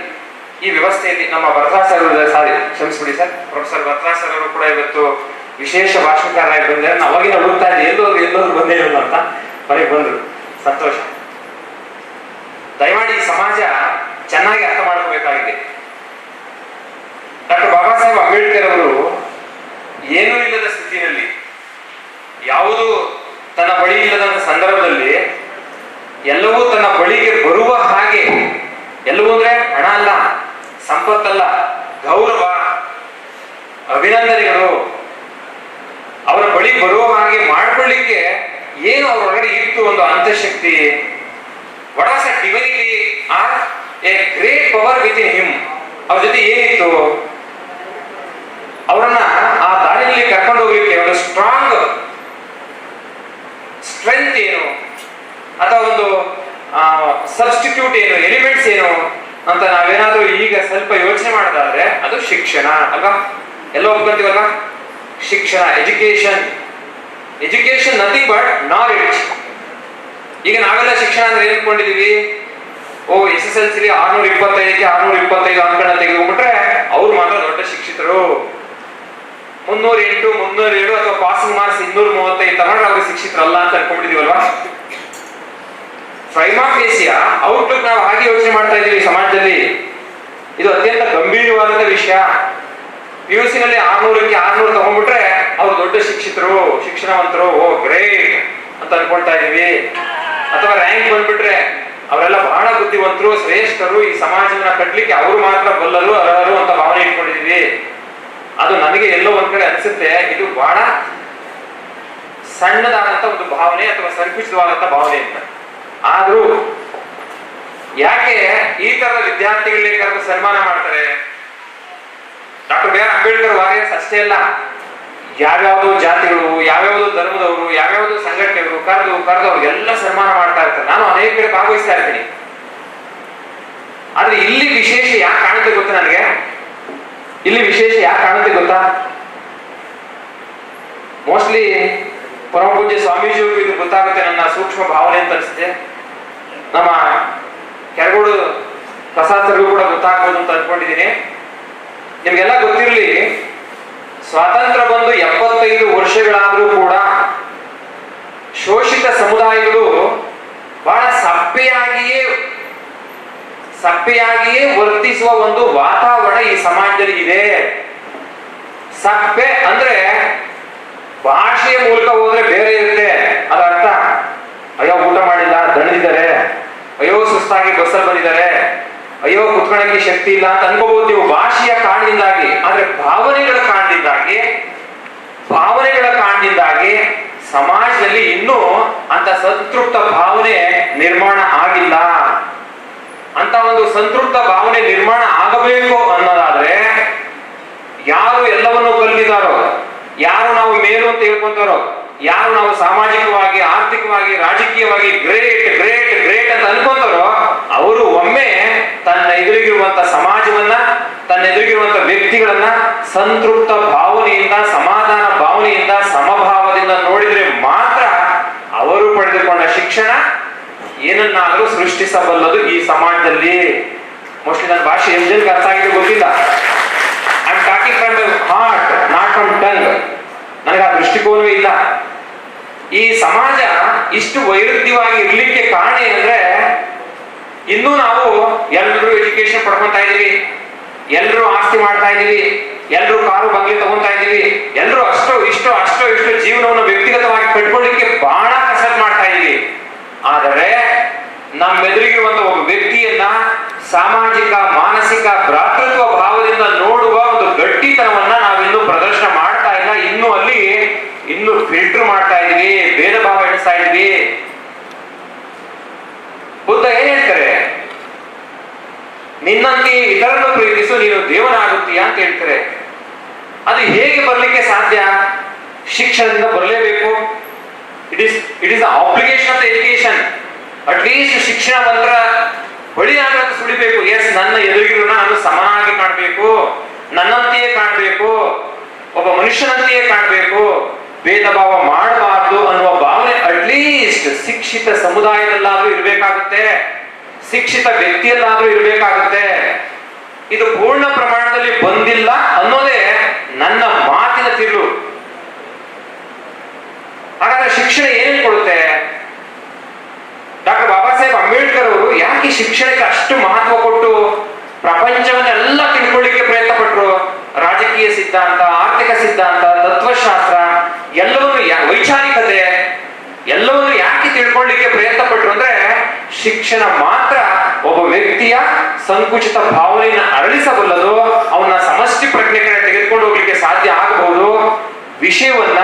ಈ ವ್ಯವಸ್ಥೆಯಲ್ಲಿ ನಮ್ಮ ವರದಾಸ್ ಸರ್, ಕ್ಷಮಿಸ್ಬಿಡಿ ಸರ್, ಪ್ರೊಫೆಸರ್ ವರದಾಸ್ ಸರ್ ಅವರು ಕೂಡ ಇವತ್ತು ವಿಶೇಷ ಭಾಷಣಕಾರರಾಗಿ ಬಂದಿದ್ದಾರೆ. ನಾವು ಅವಾಗಿನ ಹುಡುಕ್ತಾ ಇದ್ದೆ, ಎಲ್ಲೋದ್ರು ಬಂದೇ ಇಲ್ಲ ಅಂತ, ಹೊರಗೆ ಬಂದ್ರು, ಸಂತೋಷ. ದಯಮಾಡಿ ಈ ಸಮಾಜ ಚೆನ್ನಾಗಿ ಅರ್ಥ ಮಾಡ್ಕೋಬೇಕಾಗಿದೆ. ಡಾಕ್ಟರ್ ಬಾಬಾ ಸಾಹೇಬ್ ಅಂಬೇಡ್ಕರ್ ಅವರು ಏನೂ ಇಲ್ಲದ ಸ್ಥಿತಿಯಲ್ಲಿ, ಯಾವುದು ತನ್ನ ಬಳಿ ಇಲ್ಲದ ಸಂದರ್ಭದಲ್ಲಿ ಎಲ್ಲವೂ ತನ್ನ ಬಳಿಗೆ ಬರುವ ಹಾಗೆ, ಎಲ್ಲವೂ ಅಂದ್ರೆ ಹಣ ಅಲ್ಲ, ಸಂಪತ್ತಲ್ಲ, ಗೌರವ, ಅಭಿನಂದನೆಗಳು ಅವರ ಬಳಿ ಬರುವ ಹಾಗೆ ಮಾಡ್ಕೊಳ್ಳಿಕ್ಕೆ ಏನು ಅವರೊಳಗಡೆ ಇತ್ತು ಒಂದು ಅಂತಃಶಕ್ತಿ. What was a divinity or a great power with in him. ಅವ್ರ ಜೊತೆ ಏನಿತ್ತು, ಅವರನ್ನ ಆ ದಾರಿಯಲ್ಲಿ ಕರ್ಕೊಂಡು ಹೋಗ್ಲಿಕ್ಕೆ ಒಂದು ಸ್ಟ್ರಾಂಗ್ ಸ್ಟ್ರೆಂತ್ ಏನು, ಅಥವಾ ಒಂದು ಸಬ್ಸ್ಟಿಟ್ಯೂಟ್ ಏನು, ಎಲಿಮೆಂಟ್ಸ್ ಏನು ಅಂತ ನಾವೇನಾದ್ರೂ ಈಗ ಸ್ವಲ್ಪ ಯೋಚನೆ ಮಾಡೋದಾದ್ರೆ ಅದು ಶಿಕ್ಷಣ ಅಲ್ವಾ? ಎಲ್ಲ ಒಪ್ಕೊಂತೀವಲ್ವಾ? ಶಿಕ್ಷಣ, education. Education nothing but knowledge. ಈಗ ನಾವೆಲ್ಲ ಶಿಕ್ಷಣ ಅಂದ್ರೆ ಏನ್ ಅನ್ಕೊಂಡಿದೀವಿ? ಓ SSLC 625ಕ್ಕೆ 625 ಅಂಕಗಳನ್ನ ತೆಗೆದುಕೊಂಡ್ಬಿಟ್ರೆ ಅವ್ರು ಮಾತ್ರ ದೊಡ್ಡ ಶಿಕ್ಷಿತರು. 308, 307 ಅಥವಾ ಪಾಸಿಂಗ್ ಮಾರ್ಕ್ಸ್ 235 ತಗೊಂಡ್ರೆ ಅವ್ರಿಗೆ ಶಿಕ್ಷಿತರಲ್ಲ ಅಂತ ಅನ್ಕೊಂಡಿದೀವಲ್ವಾ? ಪ್ರೈಮಾ ಫೇಸಿಯ ಔಟ್ಲುಕ್ ನಾವು ಹಾಗೆ ಯೋಚನೆ ಮಾಡ್ತಾ ಇದೀವಿ ಸಮಾಜದಲ್ಲಿ. ಇದು ಅತ್ಯಂತ ಗಂಭೀರವಾದ ವಿಷಯ. PUC ನಲ್ಲಿ 600ಕ್ಕೆ 600 ತಗೊಂಡ್ಬಿಟ್ರೆ ಅವ್ರು ದೊಡ್ಡ ಶಿಕ್ಷಿತರು, ಶಿಕ್ಷಣವಂತರು, ಓ ಗ್ರೇಟ್ ಅಂತ ಅನ್ಕೊಳ್ತಾ ಇದೀವಿ. ಅಥವಾ ರ್ಯಾಂಕ್ ಬಂದ್ಬಿಟ್ರೆ ಅವರೆಲ್ಲ ಬಹಳ ಬುದ್ಧಿವಂತರು, ಶ್ರೇಷ್ಠರು, ಈ ಸಮಾಜವನ್ನ ಕಟ್ಲಿಕ್ಕೆ ಅವರು ಮಾತ್ರ ಬಲ್ಲರು, ಅರ್ಹರು ಅಂತ ಭಾವನೆ ಇಟ್ಕೊಂಡಿದೀವಿ. ಅದು ನನಗೆ ಎಲ್ಲೋ ಒಂದ್ ಕಡೆ ಅನ್ಸುತ್ತೆ ಇದು ಬಹಳ ಸಣ್ಣದಾದಂತ ಒಂದು ಭಾವನೆ ಅಥವಾ ಸಂಕುಚಿತವಾದಂತ ಭಾವನೆ ಅಂತ. ಆದ್ರೂ ಯಾಕೆ ಈ ತರದ ವಿದ್ಯಾರ್ಥಿಗಳಿಗೆ ಕರೆದು ಸನ್ಮಾನ ಮಾಡ್ತಾರೆ? Doctor B R Ambedkar warriors ಅಷ್ಟೇ ಅಲ್ಲ, ಯಾವ್ಯಾವ್ದೋ ಜಾತಿಗಳು, ಯಾವ್ಯಾವ್ದೋ ಧರ್ಮದವರು, ಯಾವ್ಯಾವ್ದೋ ಸಂಘಟನೆಗಳು ಕರೆದು ಅವ್ರಿಗೆಲ್ಲ ಸನ್ಮಾನ ಮಾಡ್ತಾ ಇರ್ತಾರೆ. ನಾನು ಅನೇಕ ಕಡೆ ಭಾಗವಹಿಸ್ತಾ ಇರ್ತೀನಿ. ಆದ್ರೆ ಇಲ್ಲಿ ವಿಶೇಷ ಯಾಕೆ ಕಾಣುತ್ತೆ ಗೊತ್ತಾ ನನಗೆ? ಇಲ್ಲಿ ವಿಶೇಷ ಯಾಕೆ ಕಾಣುತ್ತೆ ಗೊತ್ತಾ? ಮೋಸ್ಟ್ಲಿ ಪರಮ ಪೂಜ್ಯ ಸ್ವಾಮೀಜಿಯವರು ಇದು ಗೊತ್ತಾಗುತ್ತೆ ನನ್ನ ಸೂಕ್ಷ್ಮ ಭಾವನೆ ಅಂತ ಅನಿಸುತ್ತೆ. ನಮ್ಮ ಕೆರಗೋಡು ಪ್ರಸಾದ್ ಸರ್ಗೂ ಕೂಡ ಗೊತ್ತಾಗ್ಬೋದು ಅಂತ ಅನ್ಕೊಂಡಿದ್ದೀನಿ. ನಿಮ್ಗೆಲ್ಲ ಗೊತ್ತಿರಲಿ, ಸ್ವಾತಂತ್ರ್ಯ ಬಂದು 75 ವರ್ಷಗಳಾದ್ರೂ ಕೂಡ ಶೋಷಿತ ಸಮುದಾಯಗಳು ಬಹಳ ಸಪ್ಪೆಯಾಗಿಯೇ ವರ್ತಿಸುವ ಒಂದು ವಾತಾವರಣ ಈ ಸಮಾಜದಲ್ಲಿ ಇದೆ. ಸಪ್ಪೆ ಅಂದ್ರೆ ಭಾಷೆಯ ಮೂಲಕ ಹೋದ್ರೆ ಬೇರೆ ಇರುತ್ತೆ. ಅದರ ಅರ್ಥ ಅಯ್ಯೋ ಊಟ ಮಾಡಿಲ್ಲ, ದಣಿದಿದ್ದಾರೆ, ಅಯ್ಯೋ ಸುಸ್ತಾಗಿ ಬಸ್ಸಲ್ಲಿ ಬಂದಿದ್ದಾರೆ, ಅಯ್ಯೋ ಕುತ್ಕೊಳ್ಳಕ್ಕೆ ಶಕ್ತಿ ಇಲ್ಲ ಅಂತ ಅನ್ಕೋಬಹುದು ನೀವು ಭಾಷೆಯ ಕಾರಣದಿಂದಾಗಿ. ಆದ್ರೆ ಭಾವನೆಗಳ ಕಾರಣದಿಂದಾಗಿ ಸಮಾಜದಲ್ಲಿ ಇನ್ನೂ ಅಂತ ಸಂತೃಪ್ತ ಭಾವನೆ ನಿರ್ಮಾಣ ಆಗಿಲ್ಲ. ಅಂತ ಒಂದು ಸಂತೃಪ್ತ ಭಾವನೆ ನಿರ್ಮಾಣ ಆಗಬೇಕು ಅನ್ನೋದಾದ್ರೆ ಯಾರು ಎಲ್ಲವನ್ನೂ ಕಲಿತಿದಾರೋ, ಯಾರು ನಾವು ಮೇಲು ಅಂತ ಹೇಳ್ಕೊಂತಾರೋ, ಯಾರು ನಾವು ಸಾಮಾಜಿಕವಾಗಿ, ಆರ್ಥಿಕವಾಗಿ, ರಾಜಕೀಯವಾಗಿ ಗ್ರೇಟ್ ಗ್ರೇಟ್ ಗ್ರೇಟ್ ಅಂತ ಅನ್ಕೊಂತಾರೋ ಅವರು ಒಮ್ಮೆ ತನ್ನ ಎದುರಿಗಿರುವಂತ ಸಮಾಜವನ್ನ, ತನ್ನ ಎದುರಿಗಿರುವಂತ ವ್ಯಕ್ತಿಗಳನ್ನ ಸಂತೃಪ್ತ ಭಾವನೆಯಿಂದ, ಸಮಾಧಾನ ಭಾವನೆಯಿಂದ, ಸಮಭಾವದಿಂದ ನೋಡಿದ್ರೆ ಮಾತ್ರ ಅವರು ಪಡೆದುಕೊಂಡ ಶಿಕ್ಷಣ ಏನನ್ನಾದ್ರೂ ಸೃಷ್ಟಿಸಬಲ್ಲದು ಈ ಸಮಾಜದಲ್ಲಿ. ಮೋಸ್ಟ್ಲಿ ನನ್ನ ಭಾಷೆ ಎಷ್ಟು ಜನಕ್ಕೆ ಅರ್ಥ ಆಗಿದೆ ಗೊತ್ತಿಲ್ಲ. I am talking from my heart, not from tongue. ನನಗೆ ಆ ದೃಷ್ಟಿಕೋನವೇ ಇಲ್ಲ. ಈ ಸಮಾಜ ಇಷ್ಟು ವೈರುಧ್ಯವಾಗಿ ಇರ್ಲಿಕ್ಕೆ ಕಾರಣ ಏನಂದ್ರೆ ಇನ್ನೂ ನಾವು ಎಲ್ಲರೂ ಎಜುಕೇಶನ್ ಪಡ್ಕೊಂತಾ ಇದೀವಿ, ಎಲ್ಲರೂ ಆಸ್ತಿ ಮಾಡ್ತಾ ಇದೀವಿ, ಎಲ್ಲರೂ ಕಾರು ಬಂಗ್ಲೆ ತಗೊಂತಾ ಇದೀವಿ, ಎಲ್ಲರೂ ಅಷ್ಟೋ ಇಷ್ಟೋ ಜೀವನವನ್ನು ವ್ಯಕ್ತಿಗತವಾಗಿ ಕಟ್ಕೊಳ್ಳಿಕ್ಕೆ ಬಹಳ ಕಸರತ್ತು ಮಾಡ್ತಾ ಇದೀವಿ. ಆದರೆ ನಮ್ಮೆದುರಿಗಿರುವಂತ ಒಬ್ಬ ವ್ಯಕ್ತಿಯನ್ನ ಸಾಮಾಜಿಕ, ಮಾನಸಿಕ, ಭ್ರಾತೃತ್ವ ಭಾವದಿಂದ ನೋಡುವ ಒಂದು ಗಟ್ಟಿತನವನ್ನ ನಾವಿನ್ನೂ ಪ್ರದರ್ಶನ ಮಾಡ್ತಾ ಇಲ್ಲ. ಇನ್ನು ಫಿಲ್ಟರ್ ಮಾಡ್ತಾ ಇದೀವಿ, ಭೇದ ಭಾವ ಎಣಿಸ್ತಾ ಇದೀವಿ. ಬುದ್ಧ ಏನ್ ಹೇಳ್ತಾರೆ? ನಿನ್ನಂತೆ ಇತರನ್ನು ಪ್ರೀತಿಸು, ನೀನು ದೇವನಾಗುತ್ತೀಯ ಅಂತ ಹೇಳ್ತಾರೆ. ಅದು ಹೇಗೆ ಬರ್ಲಿಕ್ಕೆ ಸಾಧ್ಯ? ಶಿಕ್ಷಣದಿಂದ ಬರಲೇಬೇಕು. It is obligation of the education. At least ಶಿಕ್ಷಣ ಮಂತ್ರ ಹೊಳಿಯಾಗ ಸುಳಿಬೇಕು. ಎಸ್, ನನ್ನ ಎದುರಿಗಿರೋನ ನಾನು ಸಮನಾಗಿ ಕಾಣಬೇಕು, ನನ್ನಂತೆಯೇ ಕಾಣಬೇಕು, ಒಬ್ಬ ಮನುಷ್ಯನಂತೆಯೇ ಕಾಣಬೇಕು, ಭೇದ ಭಾವ ಮಾಡಬಾರ್ದು ಅನ್ನುವ ಭಾವನೆ ಅಟ್ಲೀಸ್ಟ್ ಶಿಕ್ಷಿತ ಸಮುದಾಯದಲ್ಲಾದ್ರೂ ಇರಬೇಕಾಗುತ್ತೆ, ಶಿಕ್ಷಿತ ವ್ಯಕ್ತಿಯಲ್ಲಾದ್ರೂ ಇರಬೇಕಾಗುತ್ತೆ. ಇದು ಪೂರ್ಣ ಪ್ರಮಾಣದಲ್ಲಿ ಬಂದಿಲ್ಲ ಅನ್ನೋದೇ ನನ್ನ ಮಾತಿನ ತಿರುಳು. ಹಾಗಾದ್ರೆ ಶಿಕ್ಷಣ ಏನೇನು ಕೊಡುತ್ತೆ? ಡಾಕ್ಟರ್ ಬಾಬಾ ಸಾಹೇಬ್ ಅಂಬೇಡ್ಕರ್ ಅವರು ಯಾಕೆ ಶಿಕ್ಷಣಕ್ಕೆ ಅಷ್ಟು ಮಹತ್ವ ಕೊಟ್ಟು ಪ್ರಪಂಚವನ್ನೆಲ್ಲ ತಿಳ್ಕೊಳ್ಳಿಕ್ಕೆ ಪ್ರಯತ್ನ ಪಟ್ರು? ರಾಜಕೀಯ ಸಿದ್ಧಾಂತ, ಆರ್ಥಿಕ ಸಿದ್ಧಾಂತ, ತತ್ವಶಾಸ್ತ್ರ ಎಲ್ಲವನ್ನು, ವೈಚಾರಿಕತೆ ಎಲ್ಲವನ್ನು ಯಾಕೆ ತಿಳ್ಕೊಳ್ಳಿಕ್ಕೆ ಪ್ರಯತ್ನ ಪಟ್ರು ಅಂದ್ರೆ ಶಿಕ್ಷಣ ಮಾತ್ರ ಒಬ್ಬ ವ್ಯಕ್ತಿಯ ಸಂಕುಚಿತ ಭಾವನೆಯನ್ನು ಅರಳಿಸಬಲ್ಲದು, ಅವನ ಸಮಷ್ಟಿ ಪ್ರಜ್ಞೆ ಕಡೆ ತೆಗೆದುಕೊಂಡು ಹೋಗ್ಲಿಕ್ಕೆ ಸಾಧ್ಯ ಆಗಬಹುದು. ವಿಷಯವನ್ನ,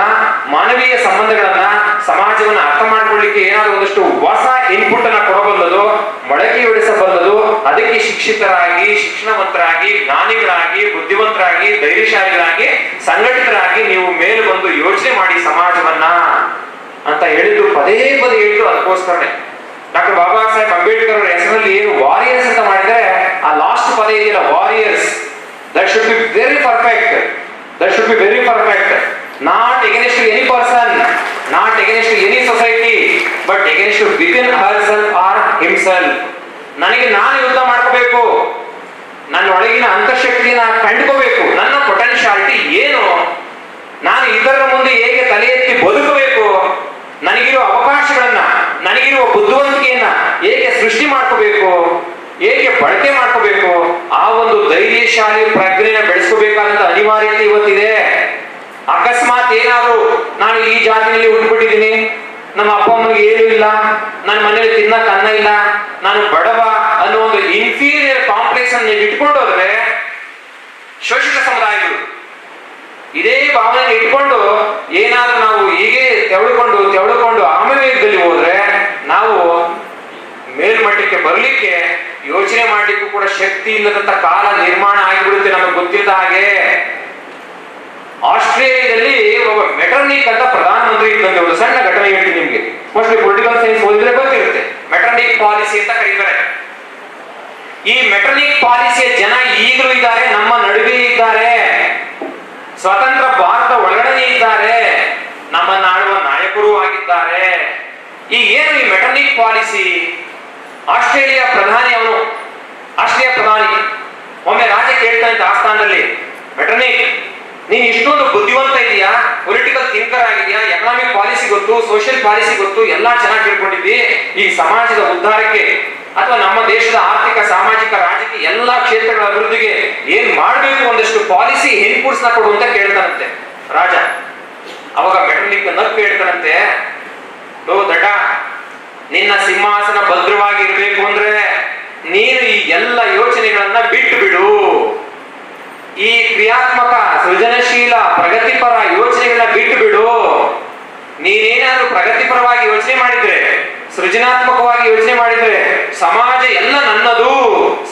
ಮಾನವೀಯ ಸಂಬಂಧಗಳನ್ನ, ಸಮಾಜವನ್ನ ಅರ್ಥ ಮಾಡ್ಕೊಳ್ಳಿಕ್ಕೆ ಏನಾದ್ರೂ ಒಂದಷ್ಟು ಹೊಸ ಇನ್ಪುಟ್ ಅನ್ನ ಕೊಡಬಲ್ಲದು, ಮೊಳಕೆಯೊಡಿಸಬಲ್ಲದು. ಅದಕ್ಕೆ ಶಿಕ್ಷಿತರಾಗಿ, ಶಿಕ್ಷಣವಂತರಾಗಿ, ಜ್ಞಾನಿಗಳಾಗಿ, ಬುದ್ಧಿವಂತರಾಗಿ, ಧೈರ್ಯಶಾಲಿಗಳಾಗಿ, ಸಂಘಟಿತರಾಗಿ ನೀವು ಮೇಲೆ ಬಂದು ಯೋಚನೆ ಮಾಡಿ ಸಮಾಜವನ್ನ ಅಂತ ಹೇಳಿದ್ರು. ಪದೇ ಹೇಳಿದ್ರು ಅದಕ್ಕೋಸ್ಕರನೇ ಡಾಕ್ಟರ್ ಬಾಬಾ ಸಾಹೇಬ್ ಅಂಬೇಡ್ಕರ್ ಅವರ ಅಲ್ಲಿ ಏನು ವಾರಿಯರ್ಸ್ ಅಂತ ಮಾಡಿದರೆ ಆ ಲಾಸ್ಟ್ ಪದ ಇದೆಯಲ್ಲ warriors, that should be very perfect, that should be very perfect, not against any person, not against any society, but against within herself or himself. ನನಗೆ ನಾನು ಯುದ್ಧ ಮಾಡ್ಕೋಬೇಕು, ನನ್ನ ಒಳಗಿನ ಅಂತಃಶಕ್ತಿನ ಕಂಡುಕೋಬೇಕು, ನನ್ನ ಪೊಟೆನ್ಶಿಯಾಲಿಟಿ ಏನು, ನಾನು ಇದರ ಮುಂದೆ ಹೇಗೆ ತಲೆ ಎತ್ತಿ ಬದುಕಬೇಕು, ನನಗಿರುವ ಅವಕಾಶಗಳನ್ನ, ನನಗಿರುವ ಬುದ್ಧಿವಂತಿಕೆಯನ್ನ ಹೇಗೆ ಸೃಷ್ಟಿ ಮಾಡ್ಕೋಬೇಕು, ಹೇಗೆ ಬಳಕೆ ಮಾಡ್ಕೋಬೇಕು, ಆ ಒಂದು ಧೈರ್ಯಶಾಲಿ ಪ್ರಜ್ಞೆನ ಬೆಳೆಸ್ಕೋಬೇಕಾದಂತ ಅನಿವಾರ್ಯತೆ ಇವತ್ತಿದೆ. ಅಕಸ್ಮಾತ್ ಏನಾದ್ರು ನಾನು ಈ ಜಾತಿನಲ್ಲಿ ಹುಟ್ಟುಬಿಟ್ಟಿದ್ದೀನಿ, ನಮ್ಮ ಅಪ್ಪ ಅಮ್ಮನಿಗೆ ಏನೂ ಇಲ್ಲ, ನನ್ನ ಮನೇಲಿ ತಿನ್ನಕ್ ಅನ್ನ ಇಲ್ಲ, ನಾನು ಬಡವ ಅನ್ನೋ ಒಂದು ಇನ್ಫೀರಿಯರ್ ಕಾಂಪ್ಲೆಕ್ಸ್ ಅನ್ನು ಇಟ್ಕೊಂಡು ಹೋದ್ರೆ, ಶೋಷಿತ ಸಮುದಾಯಗಳು ಇದೇ ಭಾವನೆ ಇಟ್ಕೊಂಡು ಏನಾದ್ರೂ ನಾವು ಹೀಗೆ ತೆವಳುಕೊಂಡು ಆಮೇಲೆ ಹೋದ್ರೆ ನಾವು ಮೇಲ್ಮಟ್ಟಕ್ಕೆ ಬರ್ಲಿಕ್ಕೆ ಯೋಚನೆ ಮಾಡ್ಲಿಕ್ಕೂ ಕೂಡ ಶಕ್ತಿ ಇಲ್ಲದಂತ ಕಾಲ ನಿರ್ಮಾಣ ಆಗಿಬಿಡುತ್ತೆ. ನಮಗೆ ಗೊತ್ತಿಲ್ಲದ ಹಾಗೆ ಆಸ್ಟ್ರೇಲಿಯಾದಲ್ಲಿ ಒಬ್ಬ ಮೆಟರ್ನಿಕ್ ಅಂತ ಪ್ರಧಾನಮಂತ್ರಿ ಇದ್ದಂತೆ ಒಂದು ಸಣ್ಣ ಘಟನೆ ಹೇಳ್ತೀನಿ ನಿಮ್ಗೆ. ಮೋಸ್ಟ್ಲಿ ಪೊಲಿಟಿಕಲ್ ಸೈನ್ಸ್ ಓದಿದ್ರೆ ಗೊತ್ತಿರುತ್ತೆ. ಮೆಟರ್ನಿಕ್ ಪಾಲಿಸಿ ಅಂತ ಕರೀತಾರೆ. ಈ ಮೆಟರ್ನಿಕ್ ಪಾಲಿಸಿಯ ಜನ ಈಗಲೂ ಇದ್ದಾರೆ, ನಮ್ಮ ನಡುವೆ ಇದ್ದಾರೆ, ಸ್ವತಂತ್ರ ಭಾರತ ಒಳಗಡೆ ಇದ್ದಾರೆ, ನಮ್ಮನ್ನ ಆಳುವ ನಾಯಕರು ಆಗಿದ್ದಾರೆ. ಈ ಏನು ಈ ಮೆಟರ್ನಿಕ್ ಪಾಲಿಸಿ? ಆಸ್ಟ್ರೇಲಿಯಾ ಪ್ರಧಾನಿ ಒಮ್ಮೆ ರಾಜ ಕೇಳ್ತಾನೆ ಆಸ್ಥಾನದಲ್ಲಿ, ಮೆಟರ್ನಿಕ್ ನೀನ್ ಇಷ್ಟೊಂದು ಬುದ್ಧಿವಂತ ಇದೆಯಾ, ಪೊಲಿಟಿಕಲ್ ಥಿಂಕರ್ ಆಗಿದೆಯಾ, ಎಕನಾಮಿಕ್ ಪಾಲಿಸಿ ಗೊತ್ತು, ಸೋಷಿಯಲ್ ಪಾಲಿಸಿ ಗೊತ್ತು, ಎಲ್ಲಾ ಚೆನ್ನಾಗಿ ತಿಳ್ಕೊಂಡಿದ್ದಿ, ಈ ಸಮಾಜದ ಉದ್ಧಾರಕ್ಕೆ ಅಥವಾ ನಮ್ಮ ದೇಶದ ಆರ್ಥಿಕ ಸಾಮಾಜಿಕ ರಾಜಕೀಯ ಎಲ್ಲಾ ಕ್ಷೇತ್ರಗಳ ಅಭಿವೃದ್ಧಿಗೆ ಏನ್ ಮಾಡ್ಬೇಕು, ಒಂದಷ್ಟು ಪಾಲಿಸಿ ಇನ್ಪುಟ್ಸ್ ನ ಕೊಡು ಅಂತ ಕೇಳ್ತಾನಂತೆ ರಾಜ. ಅವಾಗ ಮೆಟರ್ನಿಕ್ ನಕ್ಕು ಹೇಳ್ತಾನಂತೆ, ಓ ದಡ್ಡ, ನಿನ್ನ ಸಿಂಹಾಸನ ಭದ್ರವಾಗಿ ಇರಬೇಕು ಅಂದ್ರೆ ನೀನು ಈ ಎಲ್ಲ ಯೋಚನೆಗಳನ್ನ ಬಿಟ್ಟು ಬಿಡು. ಈ ಕ್ರಿಯಾತ್ಮಕ, ಸೃಜನಶೀಲ, ಪ್ರಗತಿಪರ ಯೋಚನೆಗಳನ್ನ ಬಿಟ್ಟು ಬಿಡು. ನೀನೇನಾದ್ರೂ ಪ್ರಗತಿಪರವಾಗಿ ಯೋಚನೆ ಮಾಡಿದ್ರೆ, ಸೃಜನಾತ್ಮಕವಾಗಿ ಯೋಚನೆ ಮಾಡಿದ್ರೆ, ಸಮಾಜ ಎಲ್ಲ ನನ್ನದು,